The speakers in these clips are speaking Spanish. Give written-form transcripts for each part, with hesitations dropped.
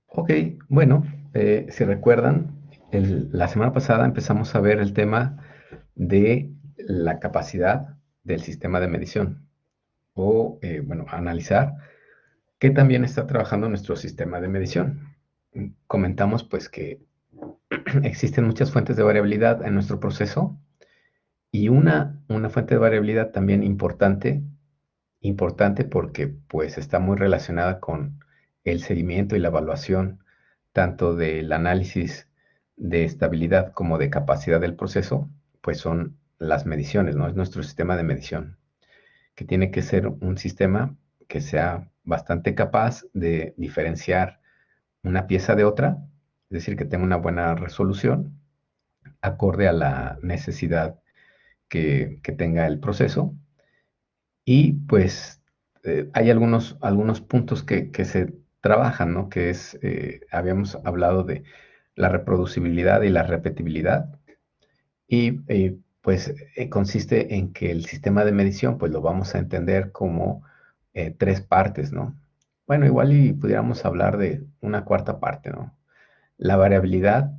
Ok, bueno, si recuerdan, la semana pasada empezamos a ver el tema de la capacidad del sistema de medición o, bueno, analizar qué también está trabajando nuestro sistema de medición. Comentamos pues que existen muchas fuentes de variabilidad en nuestro proceso y una fuente de variabilidad también importante porque pues está muy relacionada con el seguimiento y la evaluación tanto del análisis de estabilidad como de capacidad del proceso, pues son las mediciones, ¿no? Es nuestro sistema de medición, que tiene que ser un sistema que sea bastante capaz de diferenciar una pieza de otra, es decir, que tenga una buena resolución acorde a la necesidad que tenga el proceso. Y pues hay algunos puntos que se trabajan, ¿no? Que es, habíamos hablado de la reproducibilidad y la repetibilidad. Y pues consiste en que el sistema de medición, pues lo vamos a entender como tres partes, ¿no? Bueno, igual y pudiéramos hablar de una cuarta parte, ¿no? La variabilidad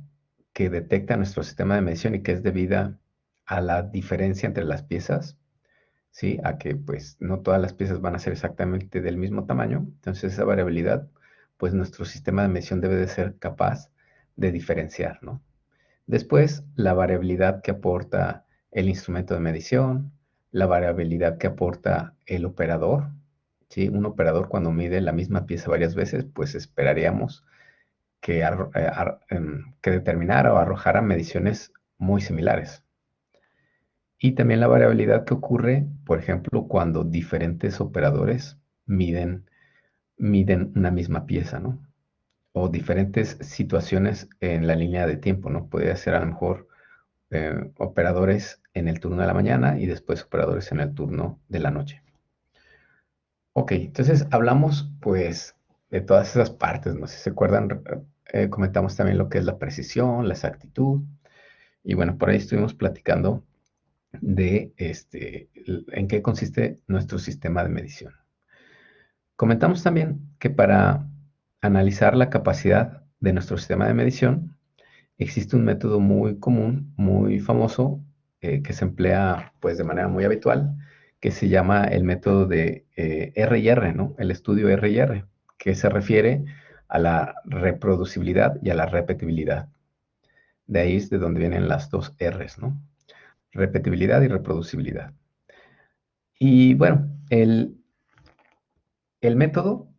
que detecta nuestro sistema de medición y que es debida a la diferencia entre las piezas, ¿sí? A que pues no todas las piezas van a ser exactamente del mismo tamaño. Entonces esa variabilidad, pues nuestro sistema de medición debe de ser capaz de diferenciar, ¿no? Después, la variabilidad que aporta el instrumento de medición, la variabilidad que aporta el operador, ¿sí? Un operador cuando mide la misma pieza varias veces, pues esperaríamos que determinara o arrojara mediciones muy similares. Y también la variabilidad que ocurre, por ejemplo, cuando diferentes operadores miden una misma pieza, ¿no? O diferentes situaciones en la línea de tiempo, ¿no? Puede ser a lo mejor operadores en el turno de la mañana y después operadores en el turno de la noche. Ok, entonces hablamos pues de todas esas partes, ¿no? Si se acuerdan, comentamos también lo que es la precisión, la exactitud, y bueno, por ahí estuvimos platicando de en qué consiste nuestro sistema de medición. Comentamos también que para analizar la capacidad de nuestro sistema de medición, existe un método muy común, muy famoso, que se emplea pues de manera muy habitual, que se llama el método de R&R, ¿no? El estudio R&R, que se refiere a la reproducibilidad y a la repetibilidad. De ahí es de donde vienen las dos R's, ¿no? Repetibilidad y reproducibilidad. Y bueno, el método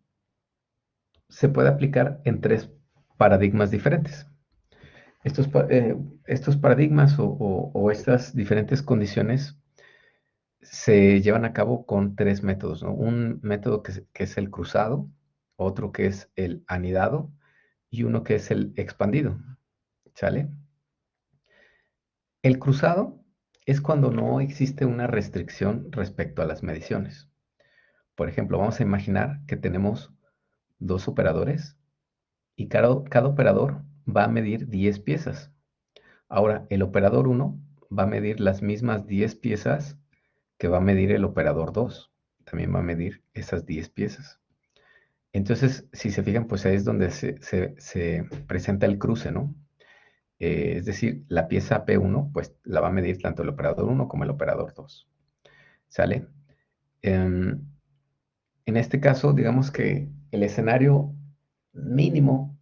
se puede aplicar en tres paradigmas diferentes. Estos paradigmas o estas diferentes condiciones se llevan a cabo con tres métodos, ¿no? Un método que es el cruzado, otro que es el anidado y uno que es el expandido, ¿sale? El cruzado es cuando no existe una restricción respecto a las mediciones. Por ejemplo, vamos a imaginar que tenemos dos operadores y cada operador va a medir 10 piezas. Ahora, el operador uno va a medir las mismas 10 piezas que va a medir el operador 2. También va a medir esas 10 piezas. Entonces, si se fijan, pues ahí es donde se presenta el cruce, ¿no? Es decir, la pieza P1, pues la va a medir tanto el operador uno como el operador 2. ¿Sale? Em, en este caso, digamos que el escenario mínimo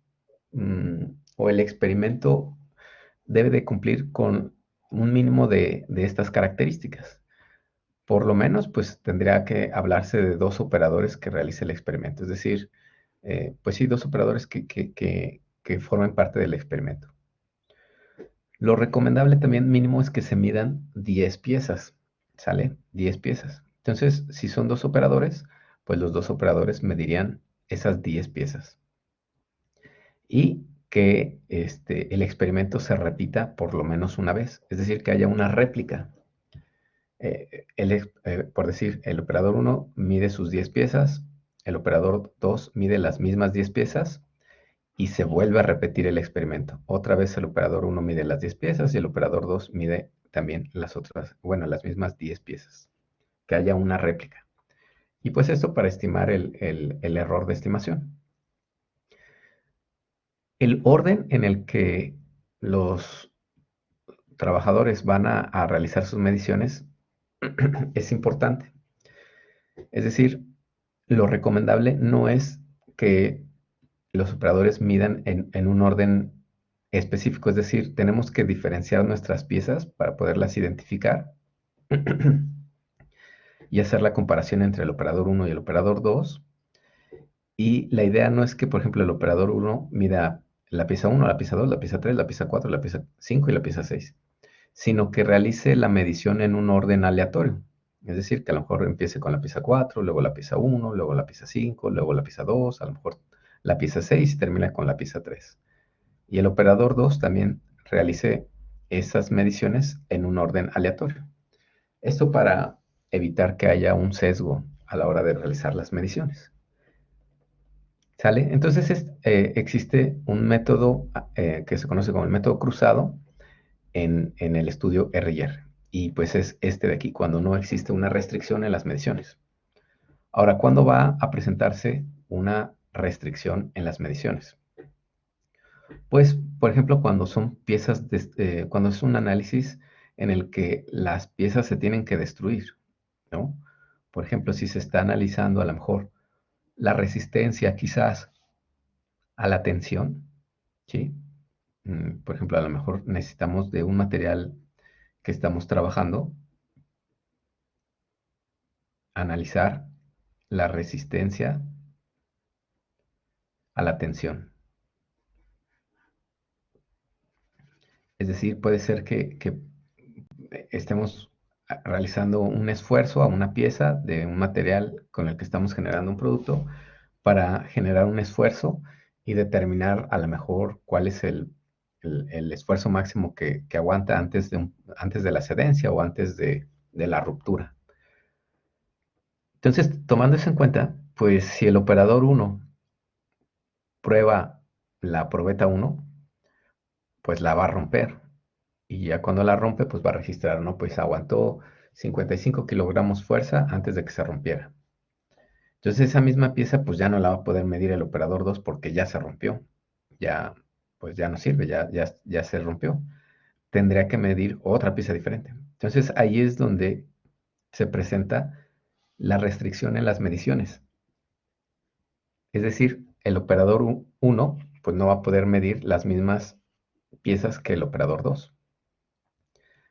o el experimento debe de cumplir con un mínimo de estas características. Por lo menos, pues tendría que hablarse de dos operadores que realice el experimento. Es decir, pues sí, dos operadores que formen parte del experimento. Lo recomendable también mínimo es que se midan 10 piezas, ¿sale? 10 piezas. Entonces, si son dos operadores, pues los dos operadores medirían esas 10 piezas. Y que el experimento se repita por lo menos una vez, es decir, que haya una réplica. Por decir, el operador uno mide sus 10 piezas, el operador 2 mide las mismas 10 piezas y se vuelve a repetir el experimento. Otra vez el operador uno mide las 10 piezas y el operador 2 mide también las otras, bueno, las mismas 10 piezas. Que haya una réplica. Y pues esto para estimar el error de estimación. El orden en el que los trabajadores van a realizar sus mediciones es importante. Es decir, lo recomendable no es que los operadores midan en un orden específico, es decir, tenemos que diferenciar nuestras piezas para poderlas identificar y hacer la comparación entre el operador 1 y el operador 2. Y la idea no es que, por ejemplo, el operador 1 mida la pieza 1, la pieza 2, la pieza 3, la pieza 4, la pieza 5 y la pieza 6, sino que realice la medición en un orden aleatorio. Es decir, que a lo mejor empiece con la pieza 4, luego la pieza 1, luego la pieza 5, luego la pieza 2, a lo mejor la pieza 6 y termina con la pieza 3. Y el operador 2 también realice esas mediciones en un orden aleatorio. Esto para evitar que haya un sesgo a la hora de realizar las mediciones. ¿Sale? Entonces existe un método que se conoce como el método cruzado en el estudio R&R. Y pues es este de aquí, cuando no existe una restricción en las mediciones. Ahora, ¿cuándo va a presentarse una restricción en las mediciones? Pues, por ejemplo, cuando son piezas, cuando es un análisis en el que las piezas se tienen que destruir, ¿no? Por ejemplo, si se está analizando a lo mejor la resistencia quizás a la tensión, ¿sí? Por ejemplo, a lo mejor necesitamos de un material que estamos trabajando, analizar la resistencia a la tensión. Es decir, puede ser que estemos realizando un esfuerzo a una pieza de un material con el que estamos generando un producto para generar un esfuerzo y determinar a lo mejor cuál es el esfuerzo máximo que aguanta antes de la cedencia o antes de la ruptura. Entonces, tomando eso en cuenta, pues si el operador 1 prueba la probeta 1, pues la va a romper. Y ya cuando la rompe, pues va a registrar, ¿no? Pues aguantó 55 kilogramos fuerza antes de que se rompiera. Entonces esa misma pieza, pues ya no la va a poder medir el operador 2 porque ya se rompió. Ya, pues ya no sirve, ya se rompió. Tendría que medir otra pieza diferente. Entonces ahí es donde se presenta la restricción en las mediciones. Es decir, el operador 1 pues no va a poder medir las mismas piezas que el operador 2.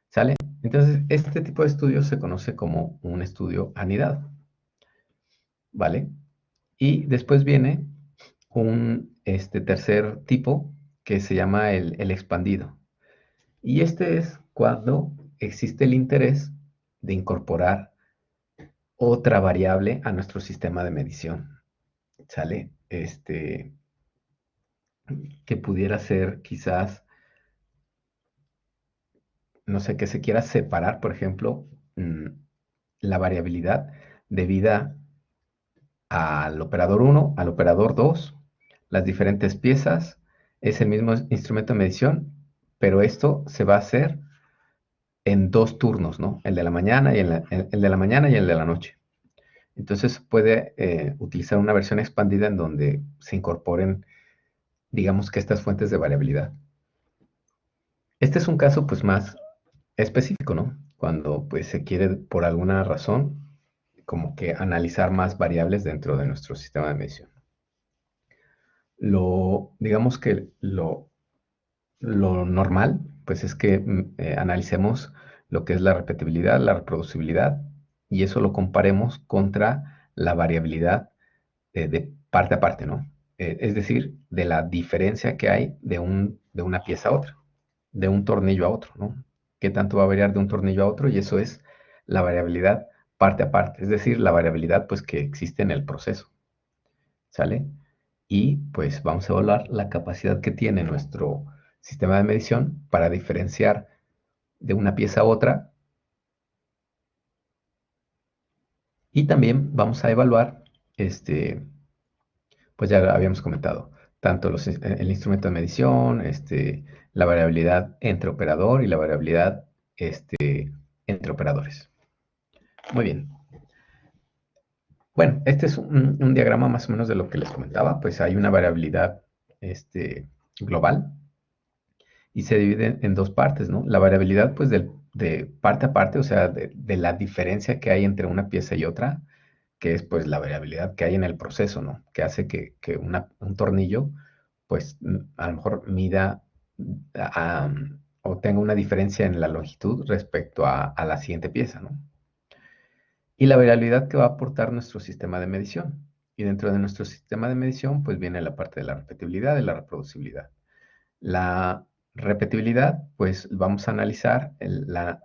¿Sale? Entonces, este tipo de estudio se conoce como un estudio anidado. ¿Vale? Y después viene un tercer tipo que se llama el expandido. Y este es cuando existe el interés de incorporar otra variable a nuestro sistema de medición. ¿Sale? Que pudiera ser quizás, no sé, que se quiera separar, por ejemplo, la variabilidad debida al operador 1, al operador 2, las diferentes piezas, es el mismo instrumento de medición, pero esto se va a hacer en dos turnos, ¿no? El de la mañana y el de la mañana y el de la noche. Entonces puede utilizar una versión expandida en donde se incorporen, digamos que estas fuentes de variabilidad. Este es un caso pues más específico, ¿no? Cuando pues se quiere por alguna razón como que analizar más variables dentro de nuestro sistema de medición. Digamos que lo normal, pues es que analicemos lo que es la repetibilidad, la reproducibilidad, y eso lo comparemos contra la variabilidad de parte a parte, ¿no? Es decir, de la diferencia que hay de una pieza a otra, de un tornillo a otro, ¿no? ¿Qué tanto va a variar de un tornillo a otro? Y eso es la variabilidad parte a parte, es decir, la variabilidad pues que existe en el proceso, ¿sale? Y pues vamos a evaluar la capacidad que tiene nuestro sistema de medición para diferenciar de una pieza a otra. Y también vamos a evaluar, pues ya habíamos comentado, tanto el instrumento de medición, la variabilidad entre operador y la variabilidad entre operadores. Muy bien. Bueno, este es un diagrama más o menos de lo que les comentaba. Pues hay una variabilidad global y se divide en dos partes, ¿no? La variabilidad, pues, de parte a parte, o sea, de la diferencia que hay entre una pieza y otra, que es, pues, la variabilidad que hay en el proceso, ¿no? Que hace que un tornillo, pues, a lo mejor mida o tenga una diferencia en la longitud respecto a la siguiente pieza, ¿no? Y la variabilidad que va a aportar nuestro sistema de medición. Y dentro de nuestro sistema de medición, pues viene la parte de la repetibilidad y la reproducibilidad. La repetibilidad, pues vamos a analizar la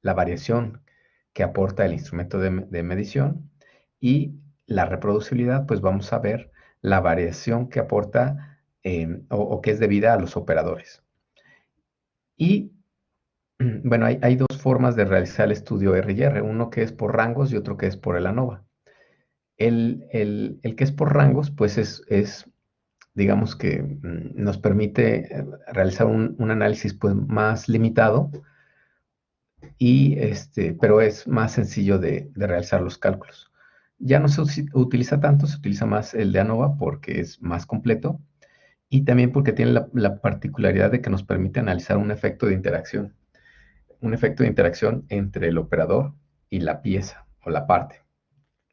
variación que aporta el instrumento de medición, y la reproducibilidad, pues vamos a ver la variación que aporta o que es debida a los operadores. Y bueno, hay dos formas de realizar el estudio R&R, uno que es por rangos y otro que es por el ANOVA. El que es por rangos, pues digamos que nos permite realizar un análisis pues más limitado, pero es más sencillo de realizar los cálculos. Ya no se utiliza tanto, se utiliza más el de ANOVA porque es más completo y también porque tiene la particularidad de que nos permite analizar un efecto de interacción entre el operador y la pieza o la parte,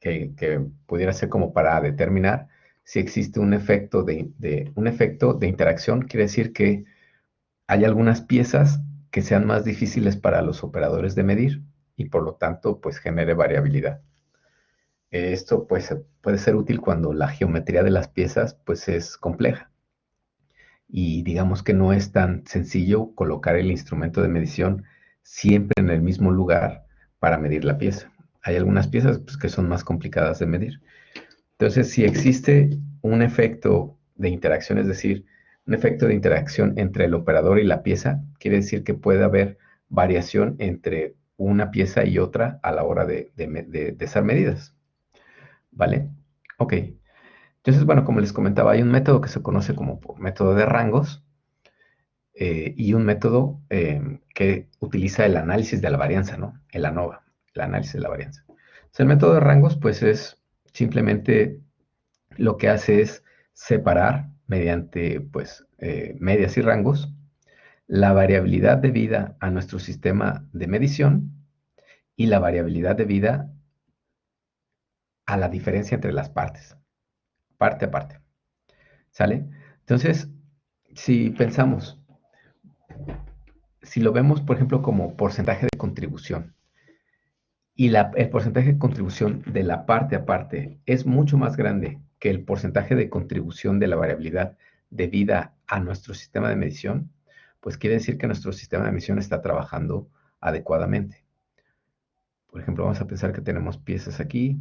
que pudiera ser como para determinar si existe un efecto un efecto de interacción. Quiere decir que hay algunas piezas que sean más difíciles para los operadores de medir y por lo tanto pues genere variabilidad. Esto pues puede ser útil cuando la geometría de las piezas pues es compleja y digamos que no es tan sencillo colocar el instrumento de medición siempre en el mismo lugar para medir la pieza. Hay algunas piezas pues, que son más complicadas de medir. Entonces, si existe un efecto de interacción, es decir, un efecto de interacción entre el operador y la pieza, quiere decir que puede haber variación entre una pieza y otra a la hora de ser medidas. ¿Vale? Ok. Entonces, bueno, como les comentaba, hay un método que se conoce como por método de rangos y un método que utiliza el análisis de la varianza, ¿no? El ANOVA, el análisis de la varianza. Entonces, el método de rangos, pues es simplemente lo que hace es separar mediante pues, medias y rangos la variabilidad debida a nuestro sistema de medición y la variabilidad debida a la diferencia entre las partes, parte a parte. ¿Sale? Entonces, si pensamos, si lo vemos, por ejemplo, como porcentaje de contribución, y el porcentaje de contribución de la parte a parte es mucho más grande que el porcentaje de contribución de la variabilidad debida a nuestro sistema de medición, pues quiere decir que nuestro sistema de medición está trabajando adecuadamente. Por ejemplo, vamos a pensar que tenemos piezas aquí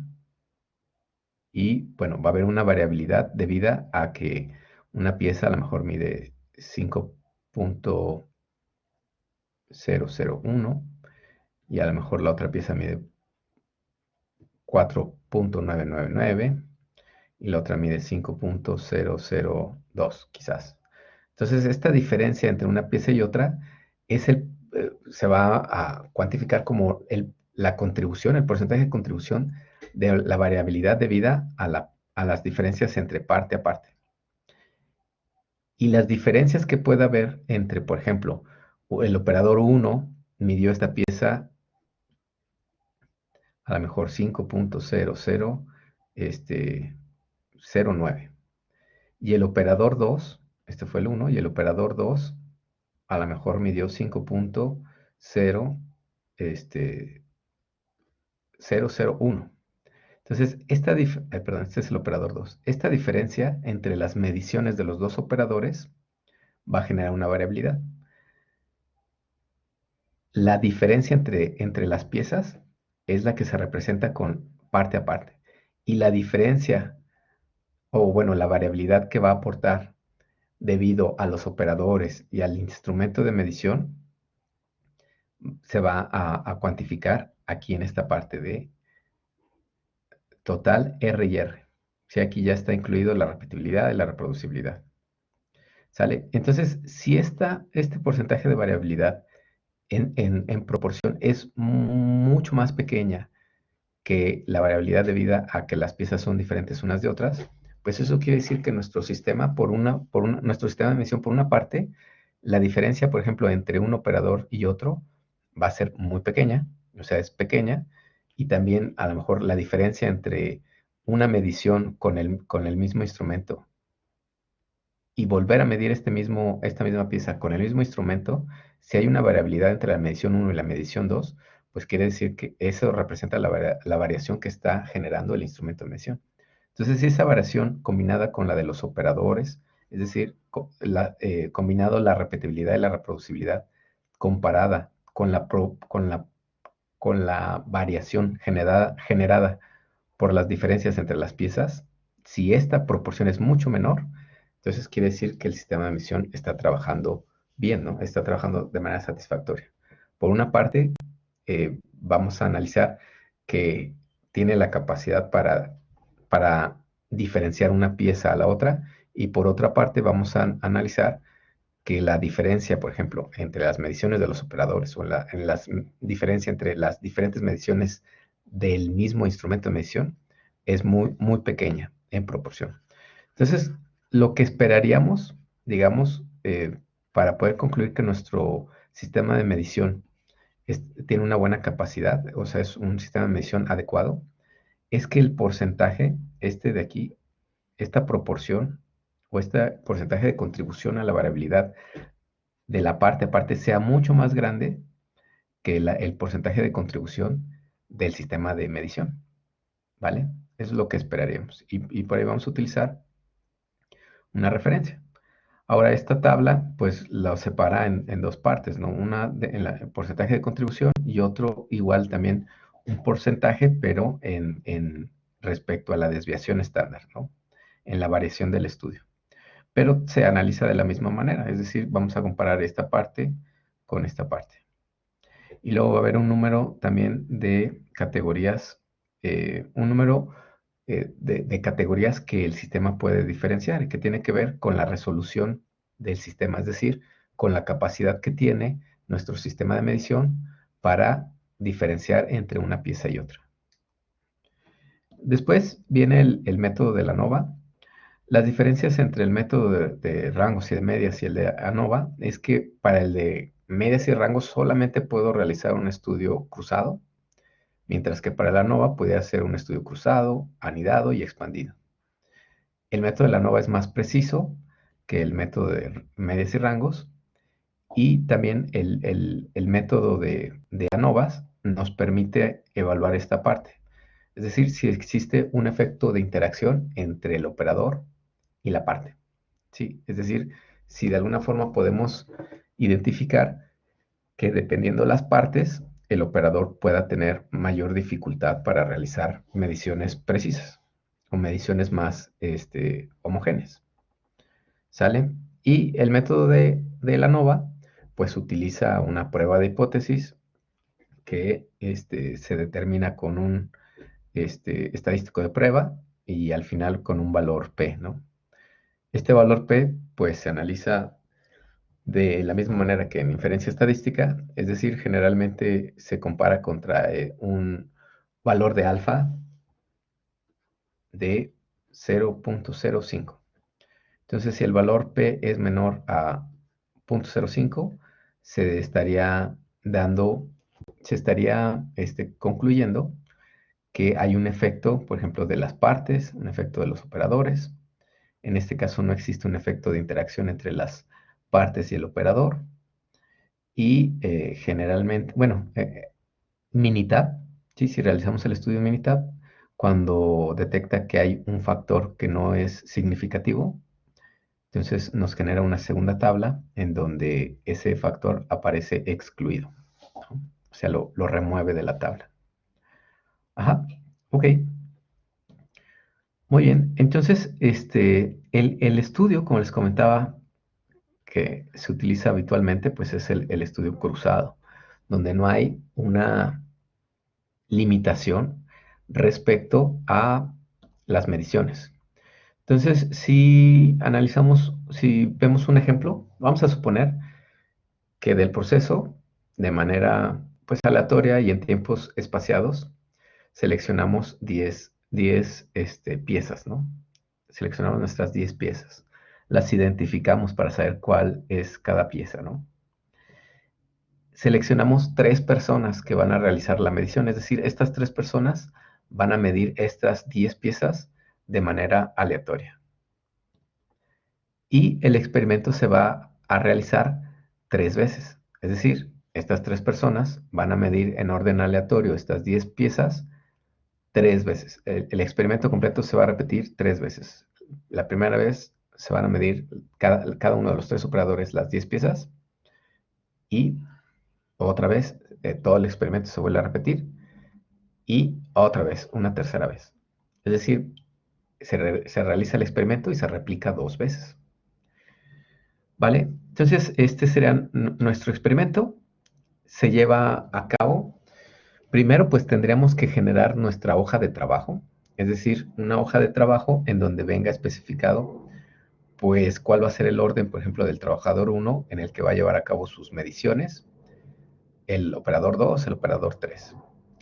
y, bueno, va a haber una variabilidad debida a que una pieza a lo mejor mide 5.001 y a lo mejor la otra pieza mide 4.999 y la otra mide 5.002 quizás. Entonces, esta diferencia entre una pieza y otra se va a cuantificar como la contribución, el porcentaje de contribución de la variabilidad debida a las diferencias entre parte a parte. Y las diferencias que puede haber entre, por ejemplo, el operador 1 midió esta pieza a lo mejor 5.0009. Y el operador 2, este fue el 1, y el operador 2 a lo mejor midió 5.0, 001. Entonces, perdón, este es el operador 2. Esta diferencia entre las mediciones de los dos operadores va a generar una variabilidad. La diferencia entre las piezas es la que se representa con parte a parte. Y la diferencia, o bueno, la variabilidad que va a aportar debido a los operadores y al instrumento de medición, se va a cuantificar aquí en esta parte de total R y R. Si aquí ya está incluido la repetibilidad y la reproducibilidad. ¿Sale? Entonces, si este porcentaje de variabilidad en proporción es mucho más pequeña que la variabilidad debida a que las piezas son diferentes unas de otras, Pues eso quiere decir que nuestro sistema, nuestro sistema de medición, por una parte, la diferencia, por ejemplo, entre un operador y otro va a ser muy pequeña, o sea, es pequeña, y también a lo mejor la diferencia entre una medición con el mismo instrumento y volver a medir esta misma pieza con el mismo instrumento, si hay una variabilidad entre la medición uno y la medición 2, pues quiere decir que eso representa la variación que está generando el instrumento de medición. Entonces, si esa variación combinada con la de los operadores, es decir, combinado la repetibilidad y la reproducibilidad, comparada con la variación generada por las diferencias entre las piezas, si esta proporción es mucho menor, entonces quiere decir que el sistema de medición está trabajando bien, ¿no? Está trabajando de manera satisfactoria. Por una parte, vamos a analizar que tiene la capacidad para diferenciar una pieza a la otra, y por otra parte vamos a analizar que la diferencia, por ejemplo, entre las mediciones de los operadores o en la diferencia entre las diferentes mediciones del mismo instrumento de medición es muy, muy pequeña en proporción. Entonces, lo que esperaríamos, digamos, para poder concluir que nuestro sistema de medición tiene una buena capacidad, o sea, es un sistema de medición adecuado, es que el porcentaje, este de aquí, esta proporción o este porcentaje de contribución a la variabilidad de la parte aparte sea mucho más grande que el porcentaje de contribución del sistema de medición, ¿vale? Eso es lo que esperaríamos. Y por ahí vamos a utilizar una referencia. Ahora, esta tabla, pues, la separa en dos partes, ¿no? Una en el porcentaje de contribución y otro igual también un porcentaje, pero en respecto a la desviación estándar, ¿no? En la variación del estudio. Pero se analiza de la misma manera, es decir, vamos a comparar esta parte con esta parte. Y luego va a haber un número también de categorías, un número de categorías que el sistema puede diferenciar y que tiene que ver con la resolución del sistema, es decir, con la capacidad que tiene nuestro sistema de medición para diferenciar entre una pieza y otra. Después viene el método de la ANOVA. Las diferencias entre el método de rangos y de medias y el de ANOVA es que para el de medias y rangos solamente puedo realizar un estudio cruzado, mientras que para la ANOVA podía hacer un estudio cruzado, anidado y expandido. El método de la ANOVA es más preciso que el método de medias y rangos, y también el método de ANOVAs nos permite evaluar esta parte. Es decir, si existe un efecto de interacción entre el operador y la parte. ¿Sí? Es decir, si de alguna forma podemos identificar que dependiendo las partes, el operador pueda tener mayor dificultad para realizar mediciones precisas o mediciones más homogéneas. ¿Sale? Y el método de la ANOVA, pues utiliza una prueba de hipótesis que se determina con un estadístico de prueba y al final con un valor P, ¿no? Este valor P, pues se analiza de la misma manera que en inferencia estadística, es decir, generalmente se compara contra un valor de alfa de 0.05. Entonces, si el valor P es menor a 0.05, se estaría concluyendo que hay un efecto, por ejemplo, de las partes, un efecto de los operadores. En este caso no existe un efecto de interacción entre las partes y el operador. Y generalmente, bueno, Minitab, ¿sí? Si realizamos el estudio Minitab, cuando detecta que hay un factor que no es significativo, entonces nos genera una segunda tabla en donde ese factor aparece excluido, ¿no? O sea, lo remueve de la tabla. Ajá, ok. Muy bien. Entonces, el estudio, como les comentaba, que se utiliza habitualmente, pues es el estudio cruzado, donde no hay una limitación respecto a las mediciones. Entonces, si analizamos, si vemos un ejemplo, vamos a suponer que del proceso, de manera pues aleatoria y en tiempos espaciados, seleccionamos 10 piezas, ¿no? seleccionamos nuestras 10 piezas. Las identificamos para saber cuál es cada pieza, ¿no? Seleccionamos 3 personas que van a realizar la medición, es decir, estas 3 personas van a medir estas 10 piezas de manera aleatoria. Y el experimento se va a realizar 3 veces, es decir, estas 3 personas van a medir en orden aleatorio estas 10 piezas 3 veces. El experimento completo se va a repetir 3 veces. La primera vez se van a medir cada uno de los 3 operadores las 10 piezas y otra vez todo el experimento se vuelve a repetir y otra vez, una tercera vez. Es decir, se realiza el experimento y se replica 2 veces. ¿Vale? Entonces, este sería nuestro experimento. Se lleva a cabo. Primero, pues tendríamos que generar nuestra hoja de trabajo, es decir, una hoja de trabajo en donde venga especificado, pues, cuál va a ser el orden, por ejemplo, del trabajador 1 en el que va a llevar a cabo sus mediciones, el operador 2, el operador 3,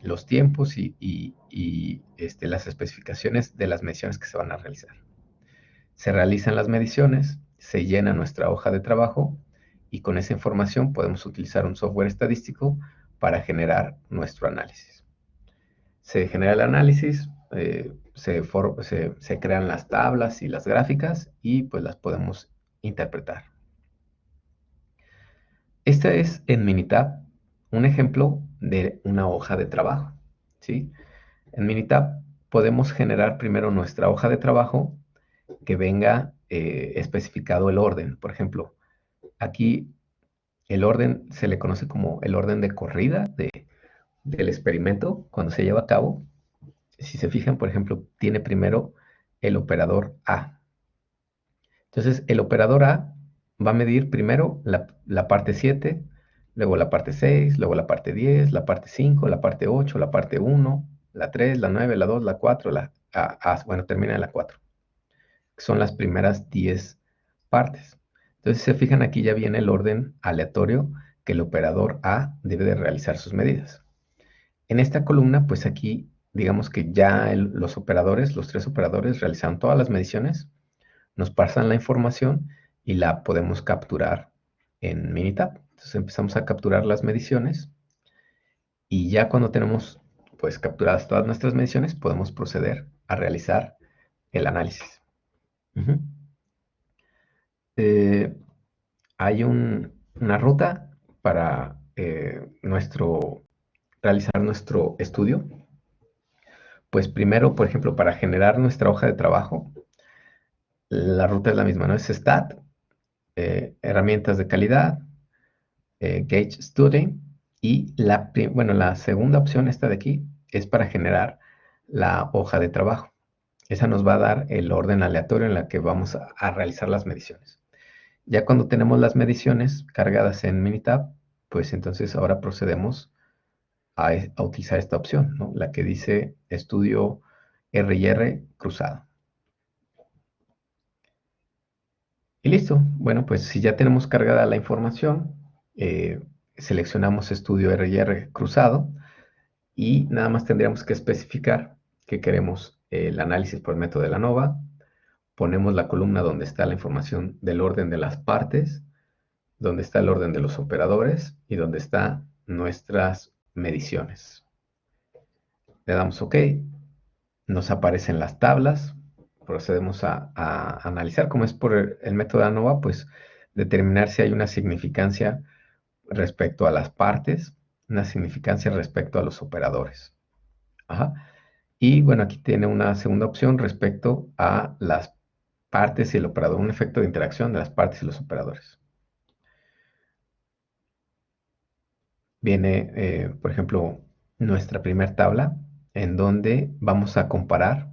los tiempos y las especificaciones de las mediciones que se van a realizar. Se realizan las mediciones, se llena nuestra hoja de trabajo y con esa información podemos utilizar un software estadístico para generar nuestro análisis. Se genera el análisis, se crean las tablas y las gráficas y pues las podemos interpretar. Este es en Minitab un ejemplo de una hoja de trabajo, ¿sí? En Minitab podemos generar primero nuestra hoja de trabajo que venga especificado el orden. Por ejemplo, aquí el orden se le conoce como el orden de corrida del experimento cuando se lleva a cabo. Si se fijan, por ejemplo, tiene primero el operador A. Entonces, el operador A va a medir primero la parte 7, luego la parte 6, luego la parte 10, la parte 5, la parte 8, la parte 1, la 3, la 9, la 2, la 4, bueno, termina en la 4. Son las primeras 10 partes. Entonces, si se fijan, aquí ya viene el orden aleatorio que el operador A debe de realizar sus medidas. En esta columna, pues aquí, digamos que ya los operadores, los 3 operadores, realizaron todas las mediciones, nos pasan la información y la podemos capturar en Minitab. Entonces empezamos a capturar las mediciones y ya cuando tenemos pues capturadas todas nuestras mediciones, podemos proceder a realizar el análisis. Hay una ruta para realizar nuestro estudio. Pues primero, por ejemplo, para generar nuestra hoja de trabajo, la ruta es la misma, ¿no? Es STAT, herramientas de calidad, Gauge Study, y la segunda opción, esta de aquí, es para generar la hoja de trabajo. Esa nos va a dar el orden aleatorio en la que vamos a realizar las mediciones. Ya cuando tenemos las mediciones cargadas en Minitab, pues entonces ahora procedemos a utilizar esta opción, ¿no? La que dice estudio R&R cruzado. Y listo. Bueno, pues si ya tenemos cargada la información, seleccionamos estudio R&R cruzado y nada más tendríamos que especificar que queremos el análisis por método de la ANOVA. Ponemos la columna donde está la información del orden de las partes, donde está el orden de los operadores y donde están nuestras mediciones. Le damos OK, nos aparecen las tablas, procedemos a analizar. Como es por el método ANOVA, pues determinar si hay una significancia respecto a las partes, una significancia respecto a los operadores. Ajá. Y bueno, aquí tiene una segunda opción respecto a las partes y el operador, un efecto de interacción de las partes y los operadores. Viene, por ejemplo, nuestra primera tabla en donde vamos a comparar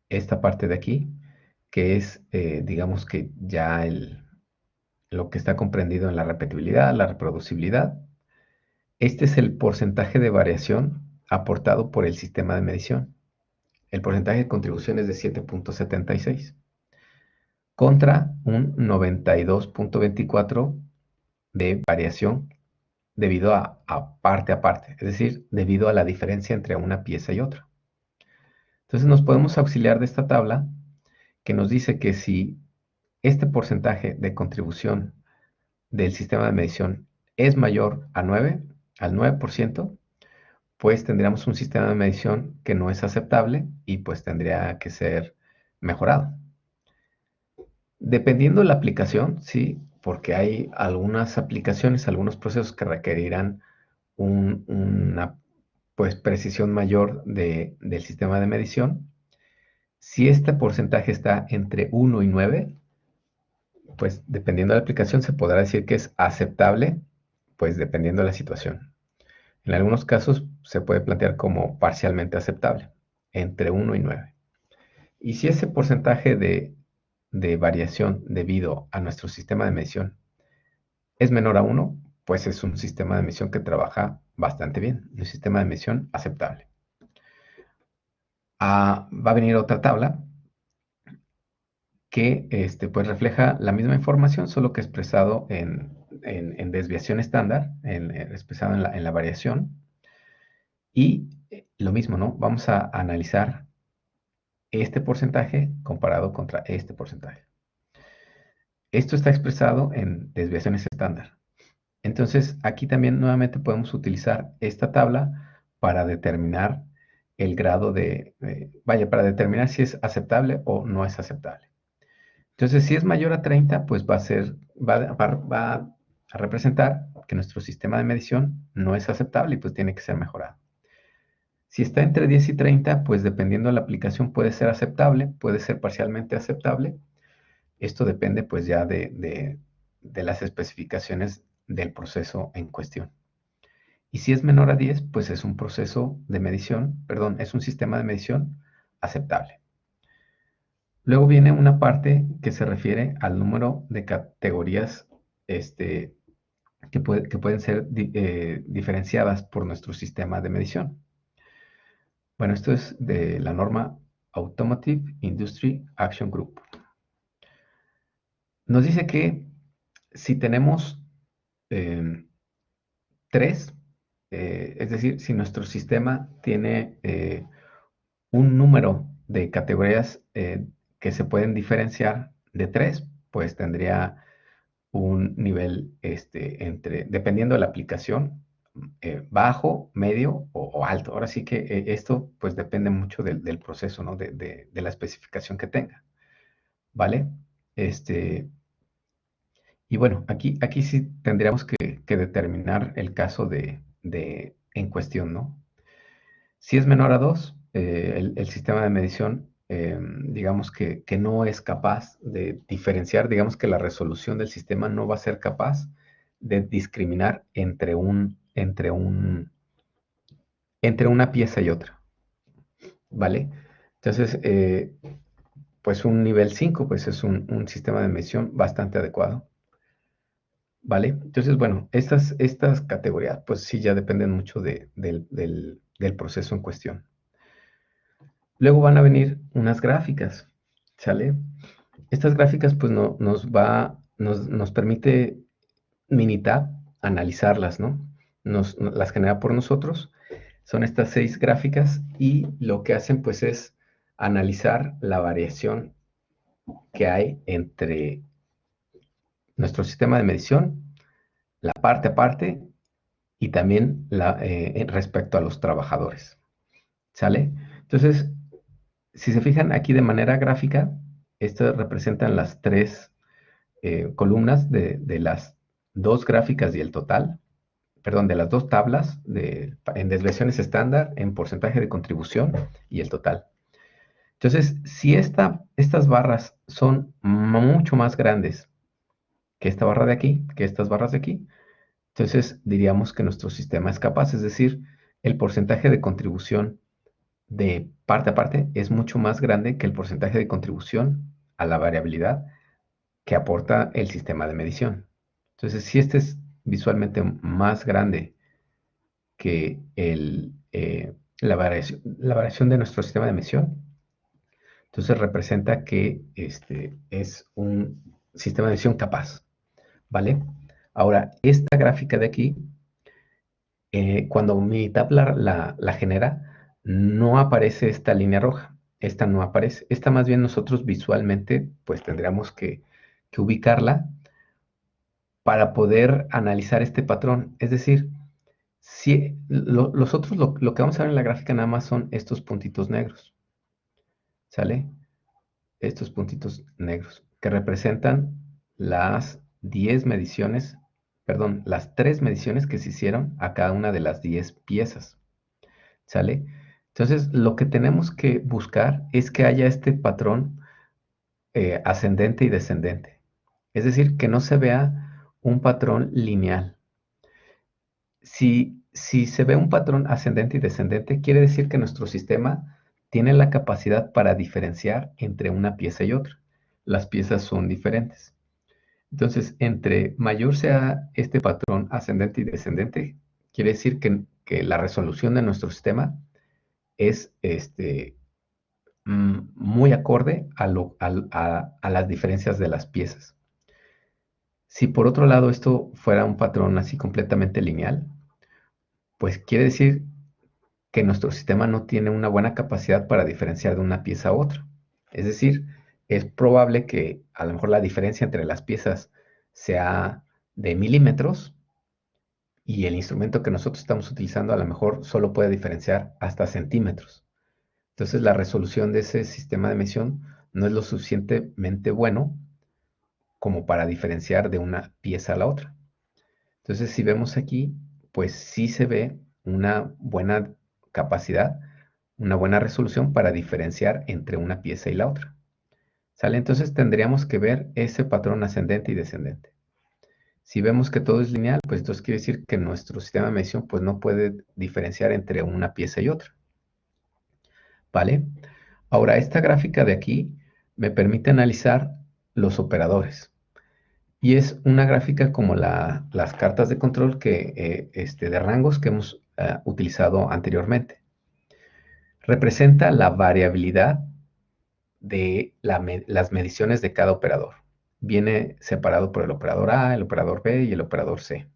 esta parte de aquí, que es, digamos que ya lo que está comprendido en la repetibilidad, la reproducibilidad. Este es el porcentaje de variación aportado por el sistema de medición. El porcentaje de contribución es de 7.76 contra un 92.24 de variación debido a parte, es decir, debido a la diferencia entre una pieza y otra. Entonces nos podemos auxiliar de esta tabla que nos dice que si este porcentaje de contribución del sistema de medición es mayor a 9, al 9%, pues tendríamos un sistema de medición que no es aceptable y pues tendría que ser mejorado. Dependiendo de la aplicación, sí, porque hay algunas aplicaciones, algunos procesos que requerirán una pues, precisión mayor del sistema de medición. Si este porcentaje está entre 1 y 9, pues dependiendo de la aplicación se podrá decir que es aceptable, pues dependiendo de la situación. En algunos casos se puede plantear como parcialmente aceptable, entre 1 y 9. Y si ese porcentaje de variación debido a nuestro sistema de medición es menor a 1, pues es un sistema de medición que trabaja bastante bien, un sistema de medición aceptable. Va a venir otra tabla que pues refleja la misma información, solo que expresado en desviación estándar, expresado en la variación. Y lo mismo, ¿no? Vamos a analizar este porcentaje comparado contra este porcentaje. Esto está expresado en desviaciones estándar. Entonces, aquí también nuevamente podemos utilizar esta tabla para determinar el grado para determinar si es aceptable o no es aceptable. Entonces, si es mayor a 30, pues va a representar que nuestro sistema de medición no es aceptable y pues tiene que ser mejorado. Si está entre 10 y 30, pues dependiendo de la aplicación puede ser aceptable, puede ser parcialmente aceptable. Esto depende pues ya de las especificaciones del proceso en cuestión. Y si es menor a 10, pues es un proceso de medición, perdón, es un sistema de medición aceptable. Luego viene una parte que se refiere al número de categorías que pueden ser diferenciadas por nuestro sistema de medición. Bueno, esto es de la norma Automotive Industry Action Group. Nos dice que si tenemos 3, es decir, si nuestro sistema tiene un número de categorías que se pueden diferenciar de 3, pues tendría un nivel dependiendo de la aplicación, bajo, medio o alto. Ahora sí que esto pues depende mucho del proceso, ¿no? De la especificación que tenga, ¿vale? Y bueno, aquí sí tendríamos que determinar el caso en cuestión, ¿no? Si es menor a 2, el sistema de medición, digamos que no es capaz de diferenciar, digamos que la resolución del sistema no va a ser capaz de discriminar entre una pieza y otra, ¿vale? Entonces, pues un nivel 5, pues es un sistema de medición bastante adecuado, ¿vale? Entonces, bueno, estas categorías, pues sí, ya dependen mucho del proceso en cuestión. Luego van a venir unas gráficas, ¿sale? Estas gráficas pues nos permite Minitab analizarlas, ¿no? Las genera por nosotros. Son estas 6 gráficas y lo que hacen pues es analizar la variación que hay entre nuestro sistema de medición, la parte a parte y también respecto a los trabajadores, ¿sale? Entonces, si se fijan aquí de manera gráfica, estas representan las 3 columnas de las 2 gráficas y el total, perdón, de las 2 tablas en desviaciones estándar, en porcentaje de contribución y el total. Entonces, si estas barras son mucho más grandes que esta barra de aquí, que estas barras de aquí, entonces diríamos que nuestro sistema es capaz, es decir, el porcentaje de contribución de parte a parte es mucho más grande que el porcentaje de contribución a la variabilidad que aporta el sistema de medición. Entonces, si este es visualmente más grande que la variación de nuestro sistema de medición, entonces representa que es un sistema de medición capaz, ¿vale? Ahora, esta gráfica de aquí, cuando mi tabla la genera, no aparece esta línea roja. Esta no aparece. Esta más bien nosotros visualmente pues tendríamos que ubicarla para poder analizar este patrón. Es decir, si los otros, lo que vamos a ver en la gráfica nada más son estos puntitos negros, ¿sale? Estos puntitos negros que representan las 10 mediciones, perdón, las 3 mediciones que se hicieron a cada una de las 10 piezas, ¿sale? Entonces, lo que tenemos que buscar es que haya este patrón ascendente y descendente. Es decir, que no se vea un patrón lineal. Si se ve un patrón ascendente y descendente, quiere decir que nuestro sistema tiene la capacidad para diferenciar entre una pieza y otra. Las piezas son diferentes. Entonces, entre mayor sea este patrón ascendente y descendente, quiere decir que la resolución de nuestro sistema es muy acorde a las diferencias de las piezas. Si por otro lado esto fuera un patrón así completamente lineal, pues quiere decir que nuestro sistema no tiene una buena capacidad para diferenciar de una pieza a otra. Es decir, es probable que a lo mejor la diferencia entre las piezas sea de milímetros y el instrumento que nosotros estamos utilizando a lo mejor solo puede diferenciar hasta centímetros. Entonces la resolución de ese sistema de medición no es lo suficientemente bueno como para diferenciar de una pieza a la otra. Entonces si vemos aquí, pues sí se ve una buena capacidad, una buena resolución para diferenciar entre una pieza y la otra. ¿Sale? Entonces tendríamos que ver ese patrón ascendente y descendente. Si vemos que todo es lineal, pues entonces quiere decir que nuestro sistema de medición pues no puede diferenciar entre una pieza y otra. ¿Vale? Ahora, esta gráfica de aquí me permite analizar los operadores. Y es una gráfica como las cartas de control de rangos que hemos utilizado anteriormente. Representa la variabilidad de las mediciones de cada operador. Viene separado por el operador A, el operador B y el operador C.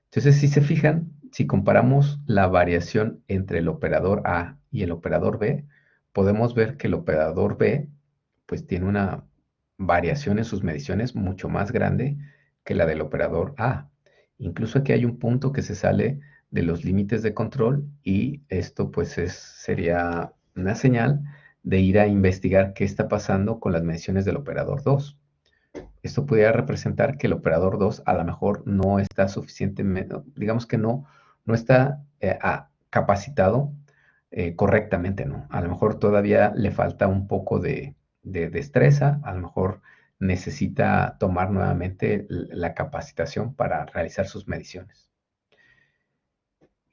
Entonces, si se fijan, si comparamos la variación entre el operador A y el operador B, podemos ver que el operador B pues tiene una variación en sus mediciones mucho más grande que la del operador A. Incluso aquí hay un punto que se sale de los límites de control y esto pues sería una señal de ir a investigar qué está pasando con las mediciones del operador 2. Esto pudiera representar que el operador 2 a lo mejor no está suficientemente, digamos que no está capacitado correctamente, ¿no? A lo mejor todavía le falta un poco de destreza, a lo mejor necesita tomar nuevamente la capacitación para realizar sus mediciones.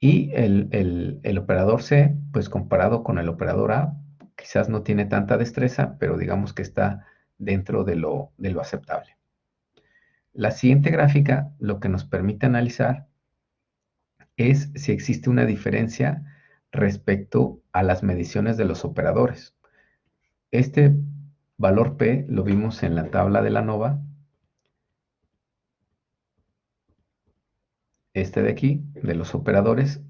Y el operador C, pues comparado con el operador A, quizás no tiene tanta destreza, pero digamos que está dentro de lo aceptable. La siguiente gráfica lo que nos permite analizar es si existe una diferencia respecto a las mediciones de los operadores. Este valor P lo vimos en la tabla de la ANOVA, este de aquí, de los operadores,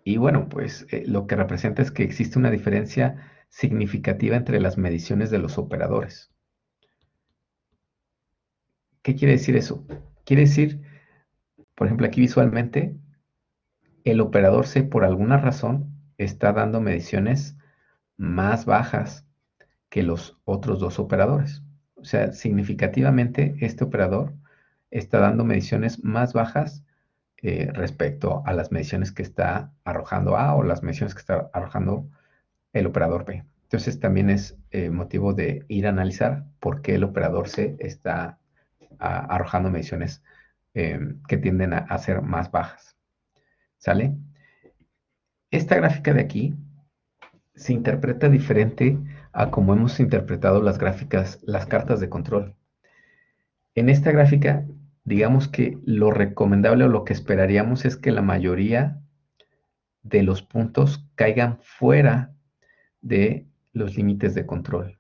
y bueno, pues lo que representa es que existe una diferencia significativa entre las mediciones de los operadores. ¿Qué quiere decir eso? Quiere decir, por ejemplo, aquí visualmente, el operador C por alguna razón está dando mediciones más bajas que los otros dos operadores. O sea, significativamente este operador está dando mediciones más bajas respecto a las mediciones que está arrojando A o las mediciones que está arrojando el operador B. Entonces también es motivo de ir a analizar por qué el operador C está arrojando mediciones que tienden a ser más bajas. ¿Sale? Esta gráfica de aquí se interpreta diferente a como hemos interpretado las gráficas, las cartas de control. En esta gráfica, digamos que lo recomendable o lo que esperaríamos es que la mayoría de los puntos caigan fuera de los límites de control,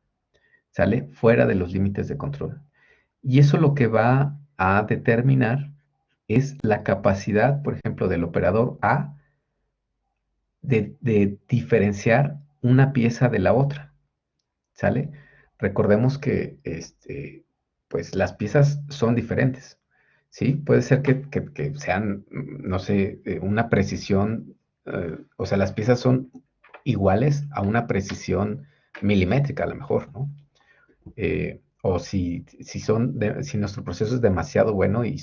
¿sale? Fuera de los límites de control. Y eso lo que va a determinar es la capacidad, por ejemplo, del operador A de diferenciar una pieza de la otra. ¿sale? Recordemos que pues las piezas son diferentes, ¿sí? Puede ser que sean, no sé, una precisión, o sea, las piezas son iguales a una precisión milimétrica a lo mejor, ¿no? O si nuestro proceso es demasiado bueno y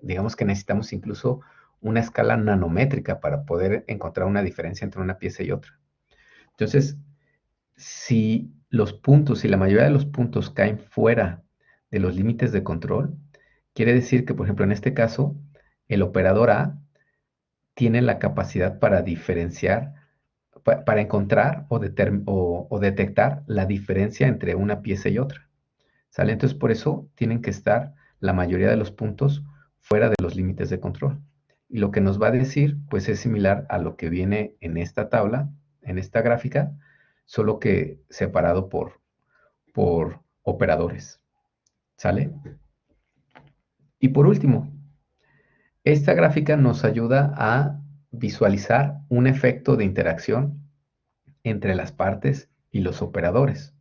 digamos que necesitamos incluso una escala nanométrica para poder encontrar una diferencia entre una pieza y otra. Entonces, si la mayoría de los puntos caen fuera de los límites de control, quiere decir que, por ejemplo, en este caso, el operador A tiene la capacidad para diferenciar, para encontrar o detectar la diferencia entre una pieza y otra. ¿Sale? Entonces, por eso tienen que estar la mayoría de los puntos fuera de los límites de control. Y lo que nos va a decir, pues es similar a lo que viene en esta tabla, en esta gráfica, solo que separado por operadores. ¿Sale? Y por último, esta gráfica nos ayuda a visualizar un efecto de interacción entre las partes y los operadores.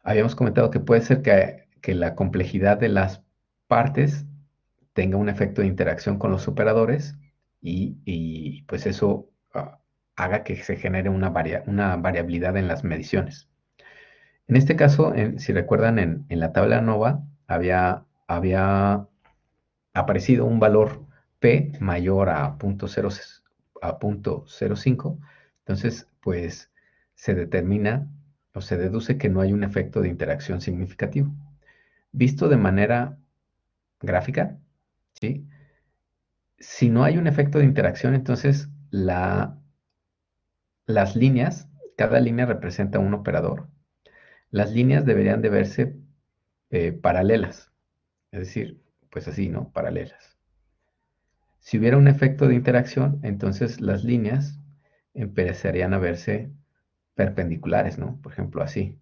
Habíamos comentado que puede ser que la complejidad de las partes tenga un efecto de interacción con los operadores y, pues eso haga que se genere una variabilidad en las mediciones. En este caso, si recuerdan, en la tabla ANOVA había aparecido un valor P mayor a 0.05, entonces pues se determina o se deduce que no hay un efecto de interacción significativo. Visto de manera gráfica, ¿sí? Si no hay un efecto de interacción, entonces las líneas, cada línea representa un operador. Las líneas deberían de verse paralelas, es decir, pues así, ¿no? Paralelas. Si hubiera un efecto de interacción, entonces las líneas empezarían a verse perpendiculares, ¿no? Por ejemplo, así.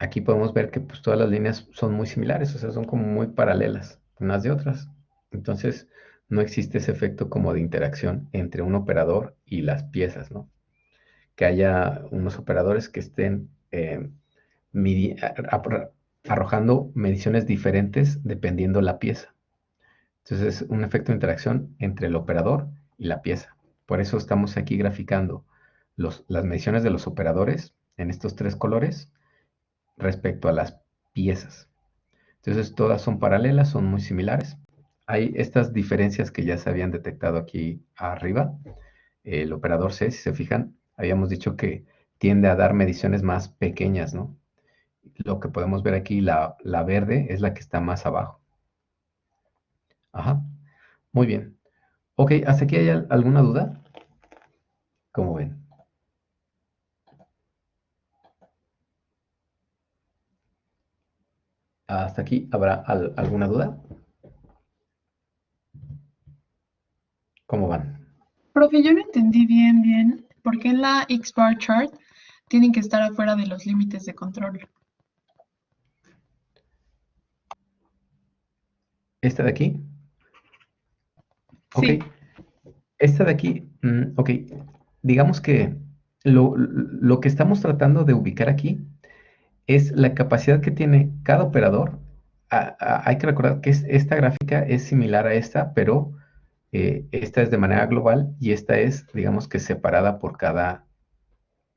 Aquí podemos ver que pues, todas las líneas son muy similares, o sea, son como muy paralelas unas de otras. Entonces, no existe ese efecto como de interacción entre un operador y las piezas, ¿no? Que haya unos operadores que estén arrojando mediciones diferentes dependiendo la pieza. Entonces, es un efecto de interacción entre el operador y la pieza. Por eso estamos aquí graficando las mediciones de los operadores en estos tres colores respecto a las piezas. Entonces, todas son paralelas, son muy similares. Hay estas diferencias que ya se habían detectado aquí arriba. El operador C, si se fijan, habíamos dicho que tiende a dar mediciones más pequeñas, ¿no? Lo que podemos ver aquí, la verde, es la que está más abajo. Ajá, muy bien. Ok, ¿hasta aquí hay alguna duda? ¿Cómo ven? ¿Hasta aquí habrá alguna duda? ¿Cómo van? Profe, yo no entendí bien por qué en la X-bar chart tienen que estar afuera de los límites de control. ¿Esta de aquí? Ok, Sí, esta de aquí, ok, digamos que lo que estamos tratando de ubicar aquí es la capacidad que tiene cada operador. Hay que recordar que esta gráfica es similar a esta, pero esta es de manera global y esta es, digamos que separada por cada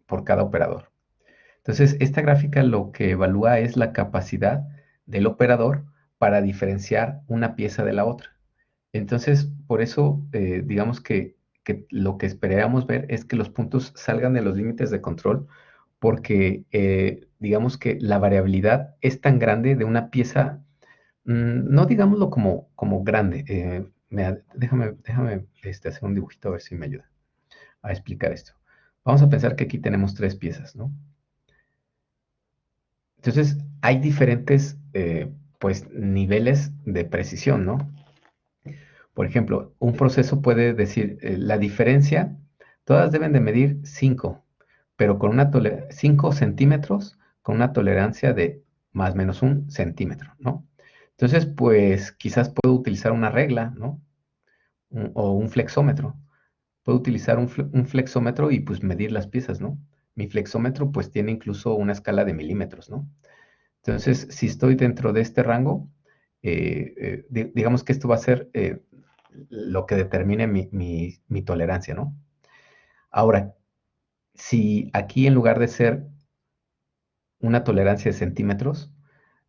operador. Entonces, esta gráfica lo que evalúa es la capacidad del operador para diferenciar una pieza de la otra. Entonces, por eso, digamos que lo que esperábamos ver es que los puntos salgan de los límites de control, porque digamos que la variabilidad es tan grande de una pieza, no digámoslo como grande. Déjame hacer un dibujito a ver si me ayuda a explicar esto. Vamos a pensar que aquí tenemos tres piezas, ¿no? Entonces, hay diferentes, pues, niveles de precisión, ¿no? Por ejemplo, un proceso puede decir, la diferencia, todas deben de medir 5, pero con 5 centímetros con una tolerancia de más o menos 1 centímetro, ¿no? Entonces, pues quizás puedo utilizar una regla, ¿no? O un flexómetro. Puedo utilizar un flexómetro y pues medir las piezas, ¿no? Mi flexómetro pues tiene incluso una escala de milímetros, ¿no? Entonces, si estoy dentro de este rango, digamos que esto va a ser lo que determine mi tolerancia, ¿no? Ahora, si aquí en lugar de ser una tolerancia de centímetros,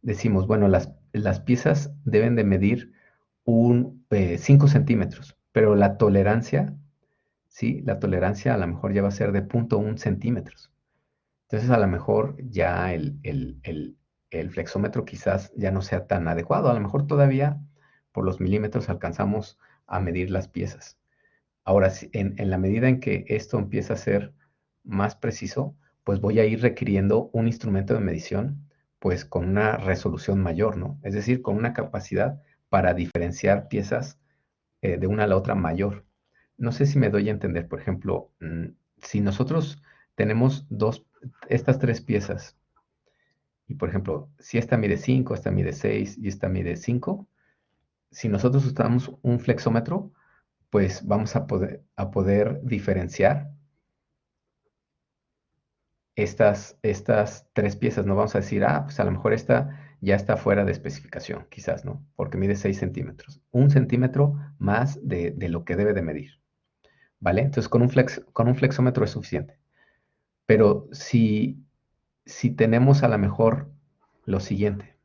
decimos, bueno, las piezas deben de medir 5 centímetros, pero la tolerancia, ¿sí? La tolerancia a lo mejor ya va a ser de 0,1 centímetros. Entonces, a lo mejor ya el flexómetro quizás ya no sea tan adecuado. A lo mejor todavía por los milímetros alcanzamos a medir las piezas. Ahora, en la medida en que esto empieza a ser más preciso, pues voy a ir requiriendo un instrumento de medición, pues con una resolución mayor, ¿no? Es decir, con una capacidad para diferenciar piezas de una a la otra mayor. No sé si me doy a entender, por ejemplo, si nosotros tenemos estas tres piezas, y por ejemplo, si esta mide 5, esta mide 6 y esta mide 5, si nosotros usamos un flexómetro, pues vamos a poder diferenciar estas tres piezas. No vamos a decir, pues a lo mejor esta ya está fuera de especificación, quizás, ¿no? Porque mide 6 centímetros. 1 centímetro más de lo que debe de medir, ¿vale? Entonces con un flexómetro es suficiente. Pero si tenemos a lo mejor lo siguiente,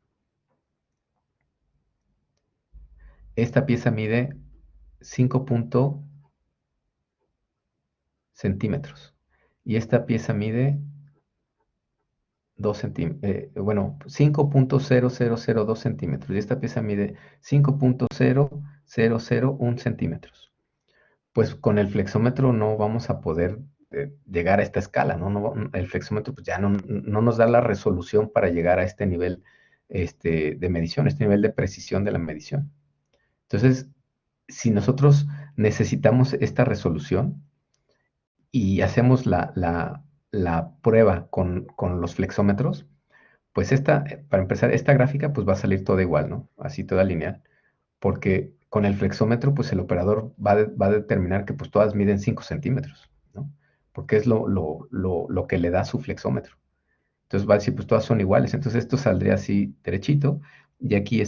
esta pieza mide 5 centímetros y esta pieza mide 2 centímetros, bueno, 5,0002 centímetros y esta pieza mide 5,0001 centímetros. Pues con el flexómetro no vamos a poder llegar a esta escala, ¿no? El flexómetro pues ya no nos da la resolución para llegar a este nivel de medición, este nivel de precisión de la medición. Entonces, si nosotros necesitamos esta resolución y hacemos la prueba con los flexómetros, pues para empezar, esta gráfica pues va a salir toda igual, ¿no? Así toda lineal, porque con el flexómetro pues el operador va a determinar que pues todas miden 5 centímetros, ¿no? Porque es lo que le da su flexómetro. Entonces va a decir pues todas son iguales, entonces esto saldría así derechito y aquí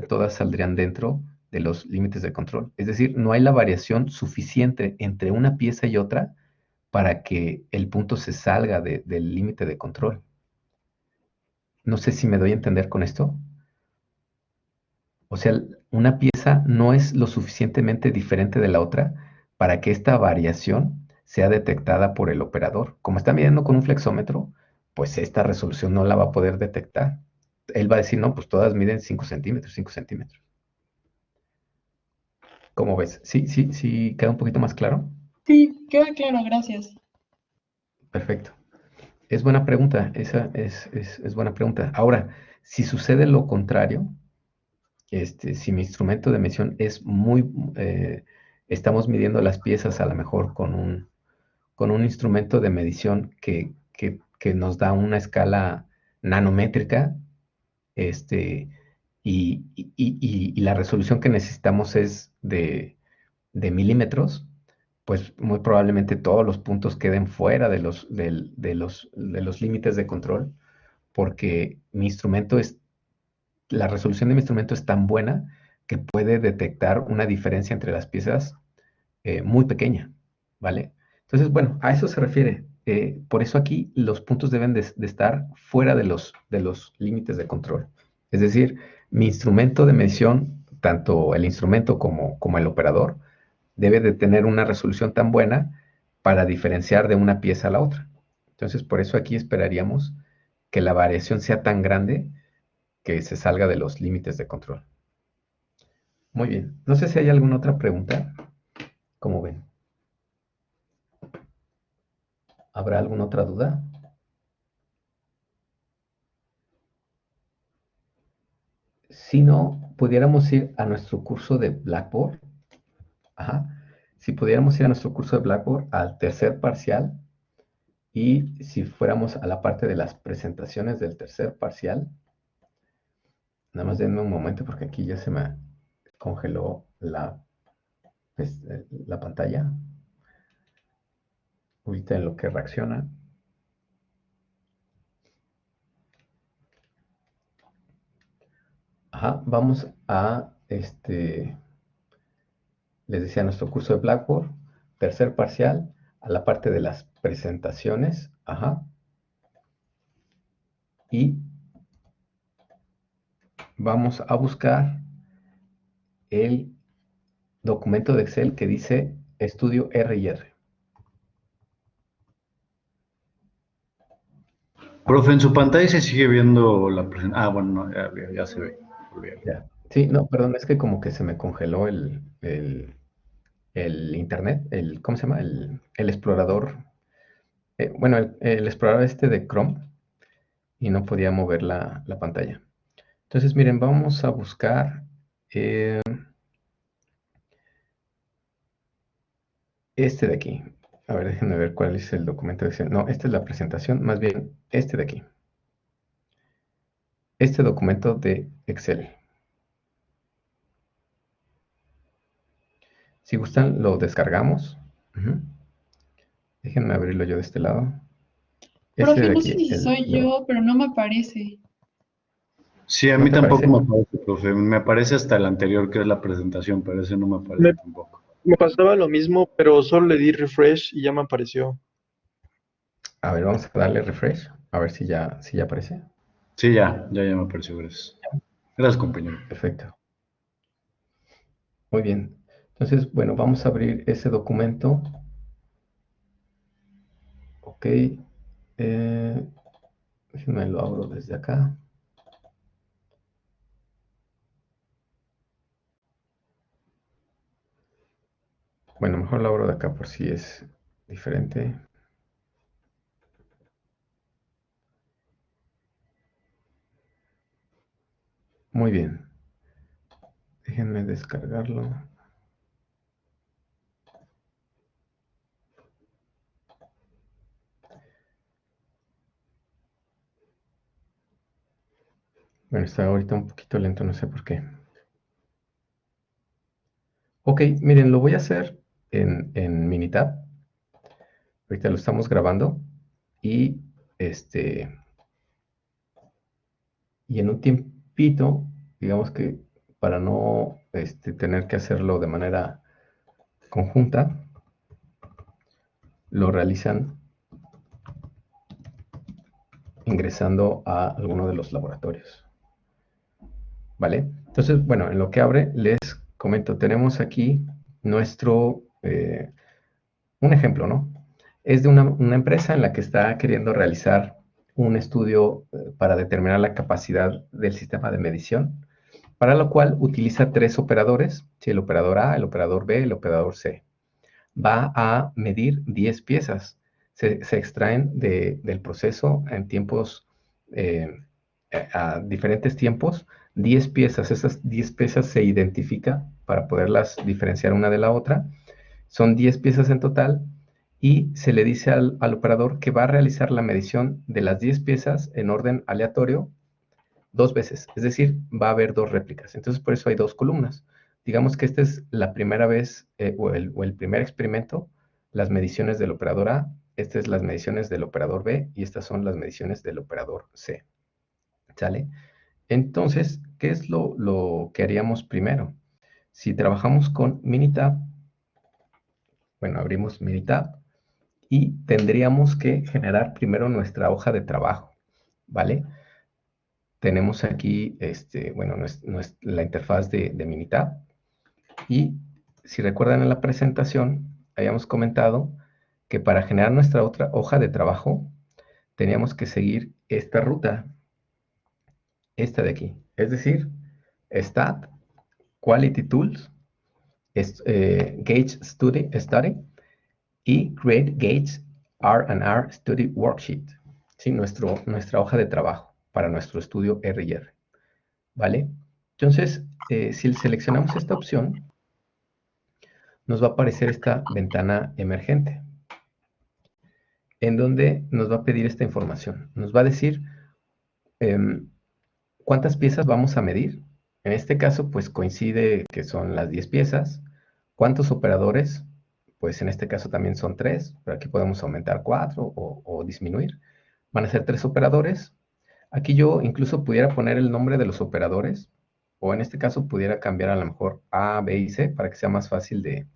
todas saldrían dentro de los límites de control. Es decir, no hay la variación suficiente entre una pieza y otra para que el punto se salga del límite de control. No sé si me doy a entender con esto. O sea, una pieza no es lo suficientemente diferente de la otra para que esta variación sea detectada por el operador. Como está midiendo con un flexómetro, pues esta resolución no la va a poder detectar. Él va a decir, no, pues todas miden 5 centímetros, 5 centímetros. ¿Cómo ves? Sí, sí, sí, queda un poquito más claro. Sí, queda claro, gracias. Perfecto. Es buena pregunta, esa es buena pregunta. Ahora, si sucede lo contrario, si mi instrumento de medición estamos midiendo las piezas a lo mejor con un instrumento de medición que nos da una escala nanométrica, este, y la resolución que necesitamos es de milímetros, pues muy probablemente todos los puntos queden fuera de los límites de control, porque la resolución de mi instrumento es tan buena que puede detectar una diferencia entre las piezas muy pequeña, ¿vale? Entonces, bueno, a eso se refiere. Por eso aquí los puntos deben de estar fuera de los límites de control. Es decir, mi instrumento de medición, tanto el instrumento como el operador, debe de tener una resolución tan buena para diferenciar de una pieza a la otra. Entonces, por eso aquí esperaríamos que la variación sea tan grande que se salga de los límites de control. Muy bien. No sé si hay alguna otra pregunta. ¿Cómo ven? ¿Habrá alguna otra duda? Si no, pudiéramos ir a nuestro curso de Blackboard. Ajá. Si pudiéramos ir a nuestro curso de Blackboard al tercer parcial y si fuéramos a la parte de las presentaciones del tercer parcial, nada más denme un momento porque aquí ya se me congeló la pantalla. Ahorita en lo que reacciona. Ajá, vamos a, les decía, nuestro curso de Blackboard, tercer parcial, a la parte de las presentaciones. Ajá. Y vamos a buscar el documento de Excel que dice estudio R&R. Profe, en su pantalla se sigue viendo la presentación. Ah, bueno, no, ya se ve. Olvídalo. Ya. Sí, no, perdón, es que como que se me congeló el internet, ¿cómo se llama? El explorador, bueno, el explorador este de Chrome y no podía mover la pantalla. Entonces, miren, vamos a buscar este de aquí. A ver, déjenme ver cuál es el documento de Excel. No, esta es la presentación, más bien este de aquí. Este documento de Excel. Si gustan, lo descargamos. Ujú. Déjenme abrirlo yo de este lado. Este Profe, de no sé aquí, si soy yo, pero no me aparece. Sí, a ¿no mí te tampoco parece? me aparece, profe. Me aparece hasta el anterior, que es la presentación, pero ese no me aparece Me, tampoco. me pasaba lo mismo, pero solo le di refresh y ya me apareció. A ver, vamos a darle refresh. A ver si ya aparece. Sí, ya me apareció, gracias. Gracias, compañero. Perfecto. Muy bien. Entonces, bueno, vamos a abrir ese documento. Ok. Déjenme lo abro desde acá. Bueno, mejor lo abro de acá por si es diferente. Muy bien. Déjenme descargarlo. Bueno, está ahorita un poquito lento, no sé por qué. Ok, miren, lo voy a hacer en Minitab. Ahorita lo estamos grabando y este y en un tiempito, digamos que para no tener que hacerlo de manera conjunta, lo realizan ingresando a alguno de los laboratorios. ¿Vale? Entonces, bueno, en lo que abre, les comento, tenemos aquí nuestro, un ejemplo, ¿no? Es de una empresa en la que está queriendo realizar un estudio para determinar la capacidad del sistema de medición, para lo cual utiliza tres operadores, ¿sí? El operador A, el operador B, el operador C. Va a medir 10 piezas. Se extraen del proceso en tiempos, eh, a diferentes tiempos, 10 piezas. Esas 10 piezas se identifican para poderlas diferenciar una de la otra. Son 10 piezas en total y se le dice al operador que va a realizar la medición de las 10 piezas en orden aleatorio dos veces, es decir, va a haber dos réplicas. Entonces, por eso hay dos columnas. Digamos que esta es la primera vez o el primer experimento, las mediciones del operador A, estas es las mediciones del operador B y estas son las mediciones del operador C. ¿Sale? Entonces, ¿qué es lo que haríamos primero? Si trabajamos con Minitab, bueno, abrimos Minitab y tendríamos que generar primero nuestra hoja de trabajo, ¿vale? Tenemos aquí, bueno, la interfaz de Minitab. Y si recuerdan en la presentación, habíamos comentado que para generar nuestra otra hoja de trabajo, teníamos que seguir esta ruta, esta de aquí. Es decir, Stat, Quality Tools, Gauge Study y Create Gauge R&R Study Worksheet. ¿Sí? Nuestra hoja de trabajo para nuestro estudio R&R. ¿Vale? Entonces, si seleccionamos esta opción, nos va a aparecer esta ventana emergente, en donde nos va a pedir esta información. Nos va a decir cuántas piezas vamos a medir. En este caso, pues coincide que son las 10 piezas. ¿Cuántos operadores? Pues en este caso también son 3, pero aquí podemos aumentar 4 o disminuir. Van a ser 3 operadores. Aquí yo incluso pudiera poner el nombre de los operadores o en este caso pudiera cambiar a lo mejor A, B y C para que sea más fácil de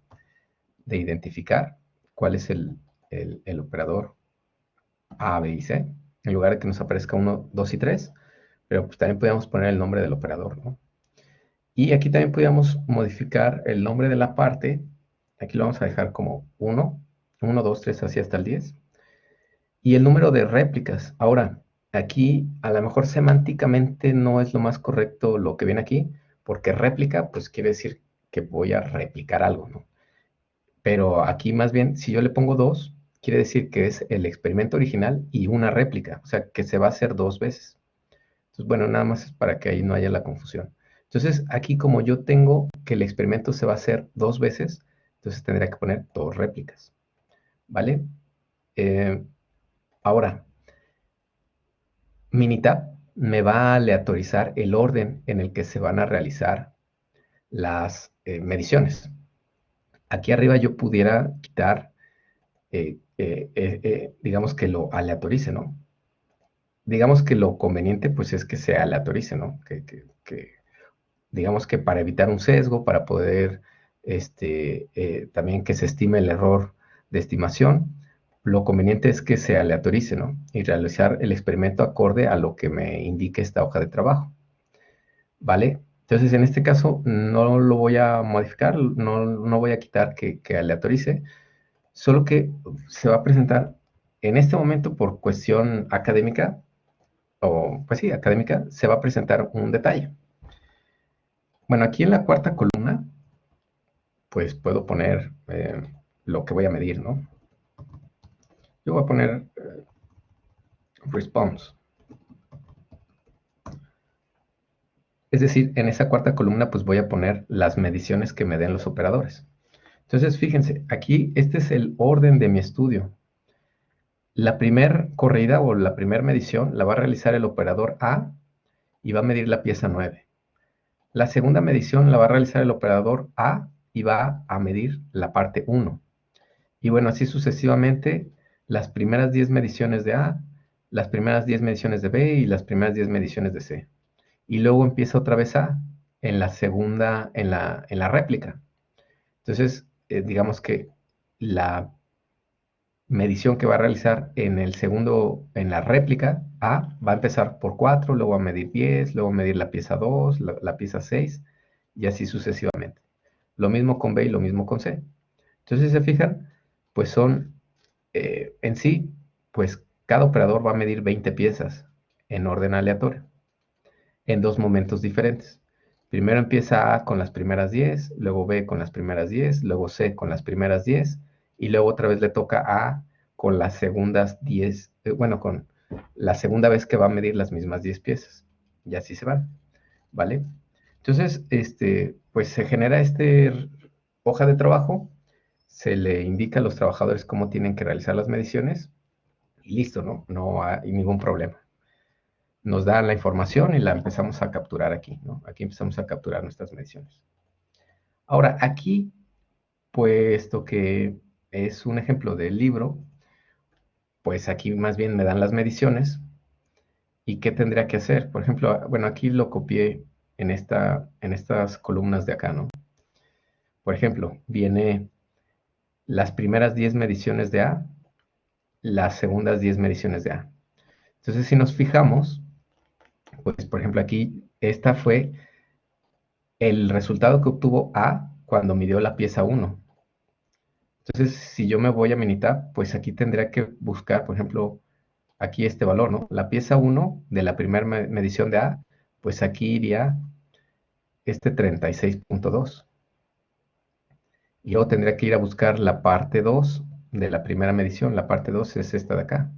identificar cuál es el operador A, B y C, en lugar de que nos aparezca 1, 2 y 3, pero pues también podríamos poner el nombre del operador, ¿no? Y aquí también podríamos modificar el nombre de la parte. Aquí lo vamos a dejar como 1, 1, 2, 3, así hasta el 10. Y el número de réplicas. Ahora, aquí a lo mejor semánticamente no es lo más correcto lo que viene aquí, porque réplica, pues quiere decir que voy a replicar algo, ¿no? Pero aquí más bien, si yo le pongo 2, quiere decir que es el experimento original y una réplica, o sea, que se va a hacer 2 veces. Entonces, bueno, nada más es para que ahí no haya la confusión. Entonces, aquí como yo tengo que el experimento se va a hacer 2 veces, entonces tendría que poner 2 réplicas, ¿vale? Ahora, Minitab me va a aleatorizar el orden en el que se van a realizar las mediciones. Aquí arriba yo pudiera quitar, digamos que lo aleatorice, ¿no? Digamos que lo conveniente pues es que se aleatorice, ¿no? Digamos que para evitar un sesgo, para poder también que se estime el error de estimación, lo conveniente es que se aleatorice, ¿no? Y realizar el experimento acorde a lo que me indique esta hoja de trabajo, ¿vale? Entonces, en este caso, no lo voy a modificar, no voy a quitar que aleatorice, solo que se va a presentar en este momento por cuestión académica, o pues sí, académica, se va a presentar un detalle. Bueno, aquí en la cuarta columna, pues puedo poner lo que voy a medir, ¿no? Yo voy a poner response. Es decir, en esa cuarta columna, pues voy a poner las mediciones que me den los operadores. Entonces, fíjense, aquí este es el orden de mi estudio. La primera corrida o la primera medición la va a realizar el operador A y va a medir la pieza 9. La segunda medición la va a realizar el operador A y va a medir la parte 1. Y bueno, así sucesivamente, las primeras 10 mediciones de A, las primeras 10 mediciones de B y las primeras 10 mediciones de C. Y luego empieza otra vez A en la segunda, en la réplica. Entonces, digamos que la medición que va a realizar en el segundo, en la réplica A, va a empezar por 4, luego a medir 10, luego a medir la pieza 2, la pieza 6, y así sucesivamente. Lo mismo con B y lo mismo con C. Entonces, si se fijan, pues son, en sí, pues cada operador va a medir 20 piezas en orden aleatorio, en dos momentos diferentes. Primero empieza A con las primeras 10, luego B con las primeras 10, luego C con las primeras 10, y luego otra vez le toca A con las segundas 10, bueno, con la segunda vez que va a medir las mismas 10 piezas. Y así se van, ¿vale? Entonces, pues se genera hoja de trabajo, se le indica a los trabajadores cómo tienen que realizar las mediciones, y listo, ¿no? No hay ningún problema. Nos da la información y la empezamos a capturar aquí, ¿no? Aquí empezamos a capturar nuestras mediciones. Ahora, aquí, puesto que es un ejemplo del libro, pues aquí más bien me dan las mediciones. ¿Y qué tendría que hacer? Por ejemplo, bueno, aquí lo copié en estas columnas de acá, ¿no? Por ejemplo, viene las primeras 10 mediciones de A, las segundas 10 mediciones de A. Entonces, si nos fijamos, pues por ejemplo aquí, esta fue el resultado que obtuvo A cuando midió la pieza 1. Entonces, si yo me voy a Minitab, pues aquí tendría que buscar, por ejemplo, aquí este valor, ¿no? La pieza 1 de la primera medición de A, pues aquí iría este 36.2. Y luego tendría que ir a buscar la parte 2 de la primera medición. La parte 2 es esta de acá.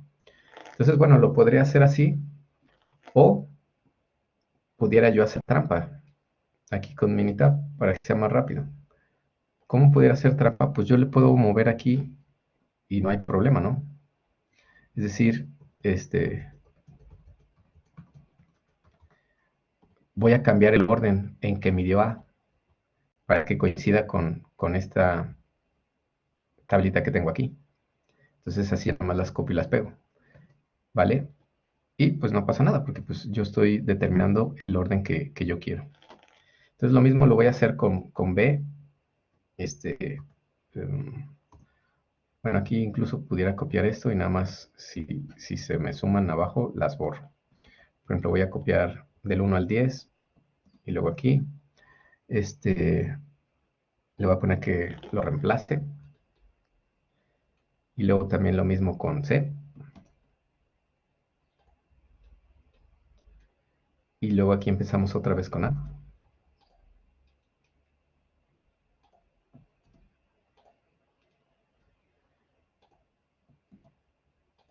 Entonces, bueno, lo podría hacer así, o pudiera yo hacer trampa aquí con Minitab para que sea más rápido. ¿Cómo pudiera hacer trampa? Pues yo le puedo mover aquí y no hay problema, ¿no? Es decir, voy a cambiar el orden en que midió A para que coincida con esta tablita que tengo aquí. Entonces así nada más las copio y las pego, ¿vale? Y pues no pasa nada porque pues yo estoy determinando el orden que yo quiero. Entonces lo mismo lo voy a hacer con B. Em, bueno, aquí incluso pudiera copiar esto y nada más si se me suman abajo, las borro. Por ejemplo, voy a copiar del 1 al 10 y luego aquí, le voy a poner que lo reemplace. Y luego también lo mismo con C. Y luego aquí empezamos otra vez con A.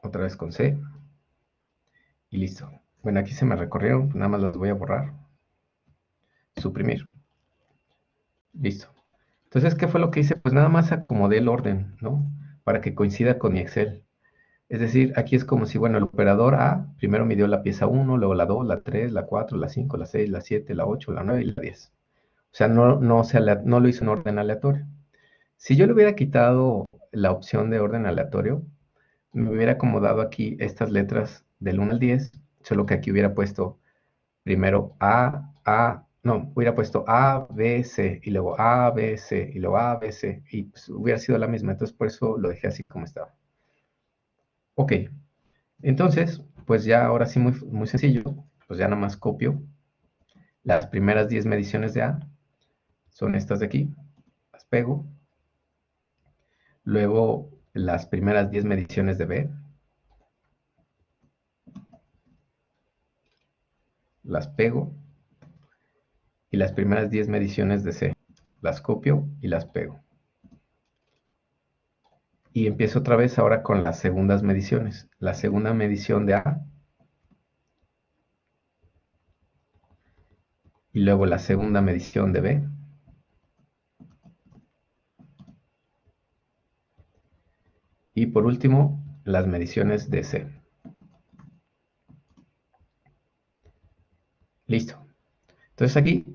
Otra vez con C. Y listo. Bueno, aquí se me recorrieron, nada más los voy a borrar. Suprimir. Listo. Entonces, ¿qué fue lo que hice? Pues nada más acomodé el orden, ¿no? Para que coincida con mi Excel. Es decir, aquí es como si, bueno, el operador A primero midió la pieza 1, luego la 2, la 3, la 4, la 5, la 6, la 7, la 8, la 9 y la 10. O sea, no lo hizo en orden aleatorio. Si yo le hubiera quitado la opción de orden aleatorio, me hubiera acomodado aquí estas letras del 1 al 10, solo que aquí hubiera puesto primero no, hubiera puesto A, B, C, y luego A, B, C, y luego A, B, C, y pues hubiera sido la misma, entonces por eso lo dejé así como estaba. Ok, entonces, pues ya ahora sí muy, muy sencillo, pues ya nada más copio las primeras 10 mediciones de A, son estas de aquí, las pego, luego las primeras 10 mediciones de B, las pego, y las primeras 10 mediciones de C, las copio y las pego. Y empiezo otra vez ahora con las segundas mediciones. La segunda medición de A, y luego la segunda medición de B, y por último, las mediciones de C. Listo. Entonces aquí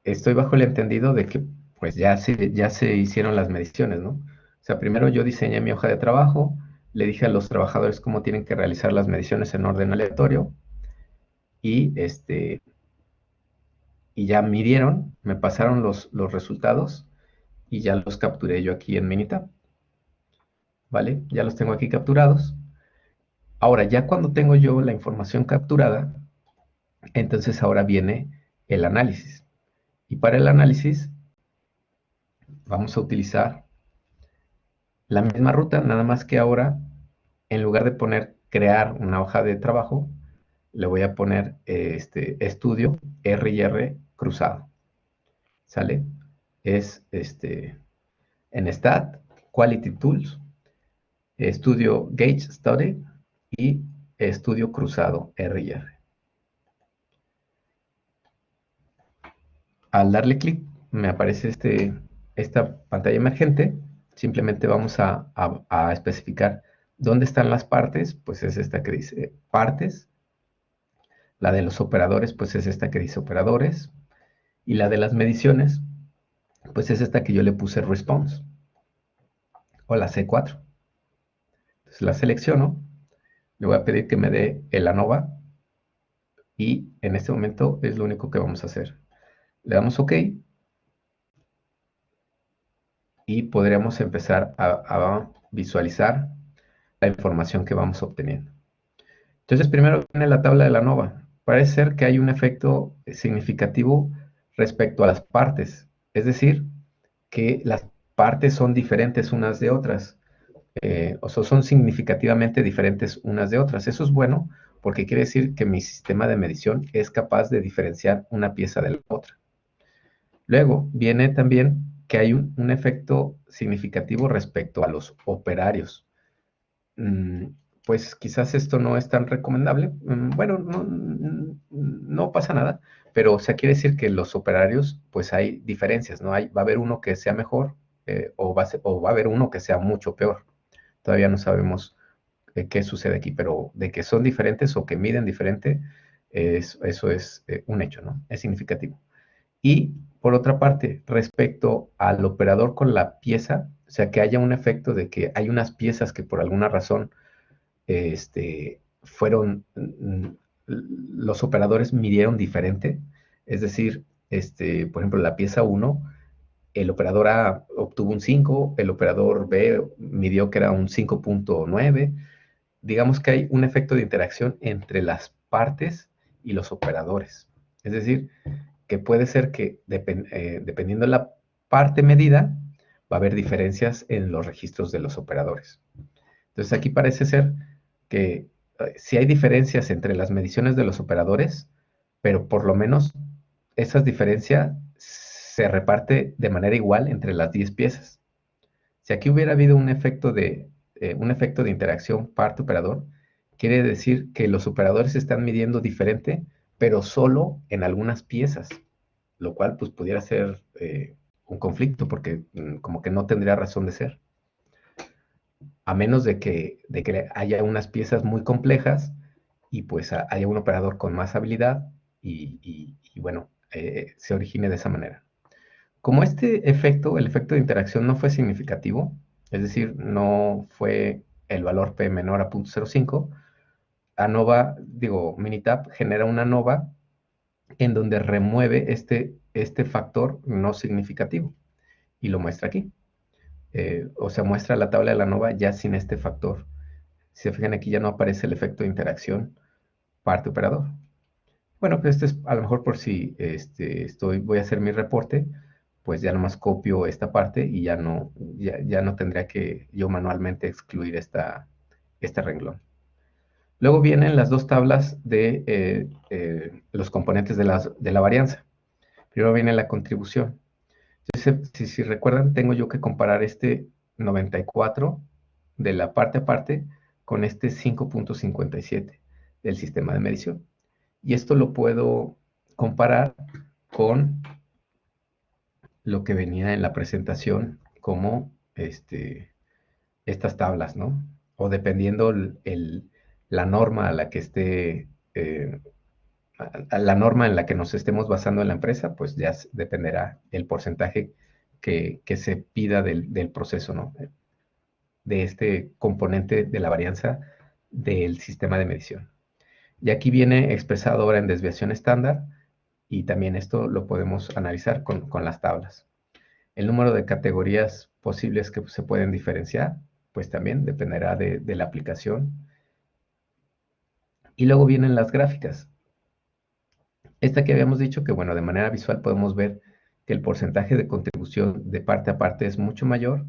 estoy bajo el entendido de que pues ya se hicieron las mediciones, ¿no? O sea, primero yo diseñé mi hoja de trabajo, le dije a los trabajadores cómo tienen que realizar las mediciones en orden aleatorio, y y ya midieron, me pasaron los resultados y ya los capturé yo aquí en Minitab. ¿Vale? Ya los tengo aquí capturados. Ahora, ya cuando tengo yo la información capturada, entonces ahora viene el análisis. Y para el análisis vamos a utilizar la misma ruta, nada más que ahora, en lugar de poner crear una hoja de trabajo, le voy a poner estudio R&R cruzado. ¿Sale? Es en Stat, Quality Tools, estudio Gauge Study y estudio cruzado R&R. Al darle clic, me aparece esta pantalla emergente. Simplemente vamos a especificar dónde están las partes, pues es esta que dice partes. La de los operadores, pues es esta que dice operadores. Y la de las mediciones, pues es esta que yo le puse response, o la C4. Entonces la selecciono, le voy a pedir que me dé el ANOVA, y en este momento es lo único que vamos a hacer. Le damos OK, y podríamos empezar a visualizar la información que vamos obteniendo. Entonces, primero viene la tabla de la ANOVA. Parece ser que hay un efecto significativo respecto a las partes, es decir, que las partes son diferentes unas de otras, o sea, son significativamente diferentes unas de otras. Eso es bueno porque quiere decir que mi sistema de medición es capaz de diferenciar una pieza de la otra. Luego viene también que hay un efecto significativo respecto a los operarios. Pues quizás esto no es tan recomendable. Bueno, no pasa nada, pero o sea, quiere decir que los operarios, pues hay diferencias, ¿no? Va a haber uno que sea mejor, o va a haber uno que sea mucho peor. Todavía no sabemos qué sucede aquí, pero de que son diferentes o que miden diferente, eso es un hecho, ¿no? Es significativo. Y por otra parte, respecto al operador con la pieza, o sea, que haya un efecto de que hay unas piezas que por alguna razón fueron, los operadores midieron diferente, es decir, por ejemplo, la pieza 1, el operador A obtuvo un 5, el operador B midió que era un 5.9. Digamos que hay un efecto de interacción entre las partes y los operadores. Es decir, que puede ser que dependiendo de la parte medida, va a haber diferencias en los registros de los operadores. Entonces aquí parece ser que sí hay diferencias entre las mediciones de los operadores, pero por lo menos esa diferencia se reparte de manera igual entre las 10 piezas. Si aquí hubiera habido un efecto de interacción parte-operador, quiere decir que los operadores están midiendo diferente, pero solo en algunas piezas, lo cual pues pudiera ser un conflicto porque como que no tendría razón de ser. A menos de que haya unas piezas muy complejas y pues haya un operador con más habilidad y bueno, se origine de esa manera. Como este efecto, el efecto de interacción no fue significativo, es decir, no fue el valor P menor a 0.05, Minitab genera una nova en donde remueve este factor no significativo y lo muestra aquí. O sea, muestra la tabla de la nova ya sin este factor. Si se fijan aquí ya no aparece el efecto de interacción parte-operador. Bueno, pues este es a lo mejor por si voy a hacer mi reporte, pues ya nomás copio esta parte y ya no tendría que yo manualmente excluir este renglón. Luego vienen las dos tablas de los componentes de la varianza. Primero viene la contribución. Entonces, si recuerdan, tengo yo que comparar este 94 de la parte a parte con este 5.57 del sistema de medición. Y esto lo puedo comparar con lo que venía en la presentación como estas tablas, ¿no? O dependiendo la norma a la que esté, a la norma en la que nos estemos basando en la empresa, pues ya dependerá el porcentaje que se pida del proceso, ¿no? De este componente de la varianza del sistema de medición. Y aquí viene expresado ahora en desviación estándar, y también esto lo podemos analizar con las tablas. El número de categorías posibles que se pueden diferenciar, pues también dependerá de la aplicación. Y luego vienen las gráficas. Esta que habíamos dicho que, bueno, de manera visual podemos ver que el porcentaje de contribución de parte a parte es mucho mayor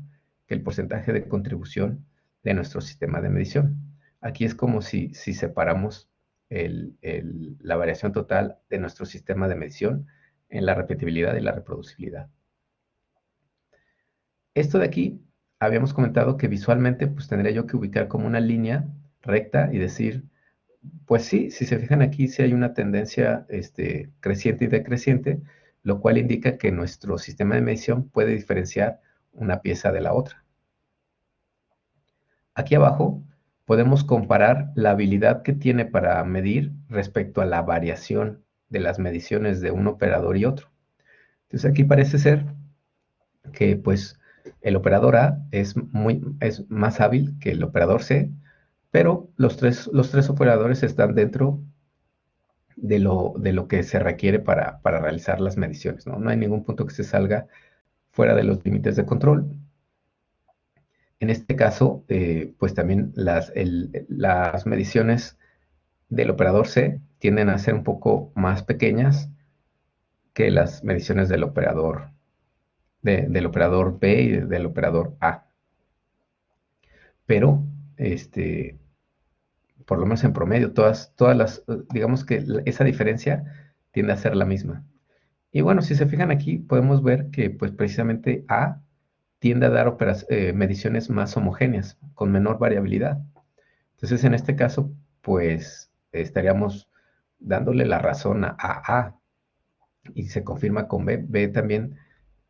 que el porcentaje de contribución de nuestro sistema de medición. Aquí es como si separamos la variación total de nuestro sistema de medición en la repetibilidad y la reproducibilidad. Esto de aquí, habíamos comentado que visualmente pues tendría yo que ubicar como una línea recta y decir, pues sí, si se fijan aquí, sí hay una tendencia creciente y decreciente, lo cual indica que nuestro sistema de medición puede diferenciar una pieza de la otra. Aquí abajo podemos comparar la habilidad que tiene para medir respecto a la variación de las mediciones de un operador y otro. Entonces aquí parece ser que pues el operador A es más hábil que el operador C, pero los tres operadores están dentro de lo que se requiere para realizar las mediciones, ¿no? No hay ningún punto que se salga fuera de los límites de control. En este caso, pues también las mediciones del operador C tienden a ser un poco más pequeñas que las mediciones del operador B y del operador A. Pero, por lo menos en promedio, digamos que esa diferencia tiende a ser la misma. Y bueno, si se fijan aquí, podemos ver que pues precisamente A tiende a dar mediciones más homogéneas, con menor variabilidad. Entonces, en este caso, pues estaríamos dándole la razón a A, y se confirma con B. B también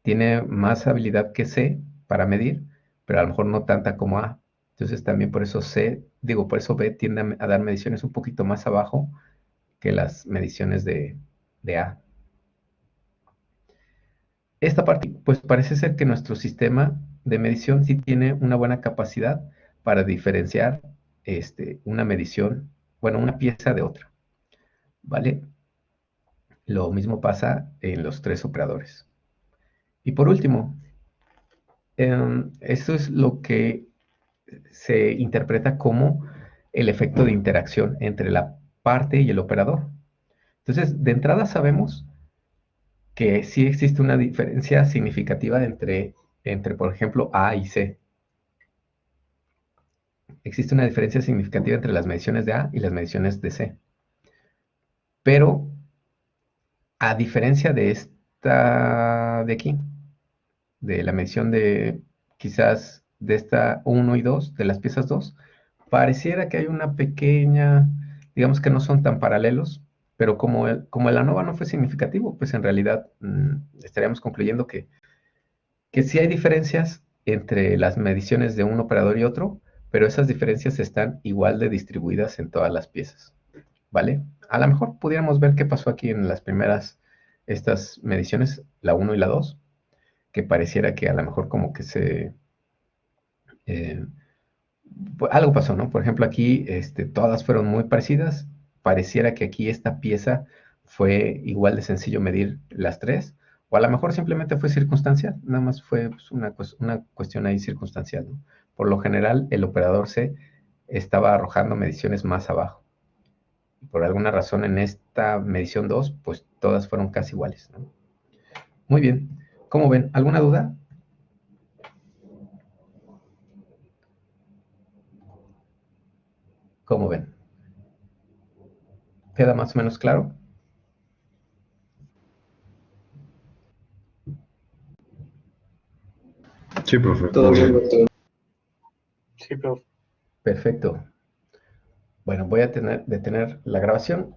tiene más habilidad que C para medir, pero a lo mejor no tanta como A. Entonces también por eso por eso B tiende a dar mediciones un poquito más abajo que las mediciones de A. Esta parte, pues parece ser que nuestro sistema de medición sí tiene una buena capacidad para diferenciar una medición, bueno, una pieza de otra, ¿vale? Lo mismo pasa en los tres operadores. Y por último, esto es lo que se interpreta como el efecto de interacción entre la parte y el operador. Entonces, de entrada sabemos que sí existe una diferencia significativa entre, por ejemplo, A y C. Existe una diferencia significativa entre las mediciones de A y las mediciones de C. Pero, a diferencia de esta de aquí, de la medición de quizás de esta 1 y 2, de las piezas 2, pareciera que hay una pequeña, digamos que no son tan paralelos, pero como el ANOVA no fue significativo, pues en realidad estaríamos concluyendo que sí hay diferencias entre las mediciones de un operador y otro, pero esas diferencias están igual de distribuidas en todas las piezas, ¿vale? A lo mejor pudiéramos ver qué pasó aquí en las primeras, estas mediciones, la 1 y la 2, que pareciera que a lo mejor como que pues algo pasó, ¿no? Por ejemplo, aquí todas fueron muy parecidas. Pareciera que aquí esta pieza fue igual de sencillo medir las tres, o a lo mejor simplemente fue circunstancial, nada más fue pues, una cuestión ahí circunstancial, ¿no? Por lo general, el operador C estaba arrojando mediciones más abajo. Y por alguna razón en esta medición 2, pues todas fueron casi iguales, ¿no? Muy bien. ¿Cómo ven? ¿Alguna duda? ¿Cómo ven? ¿Queda más o menos claro? Sí, profe. Todo Muy bien, bien. doctor. Sí, profe. Perfecto. Bueno, voy a detener la grabación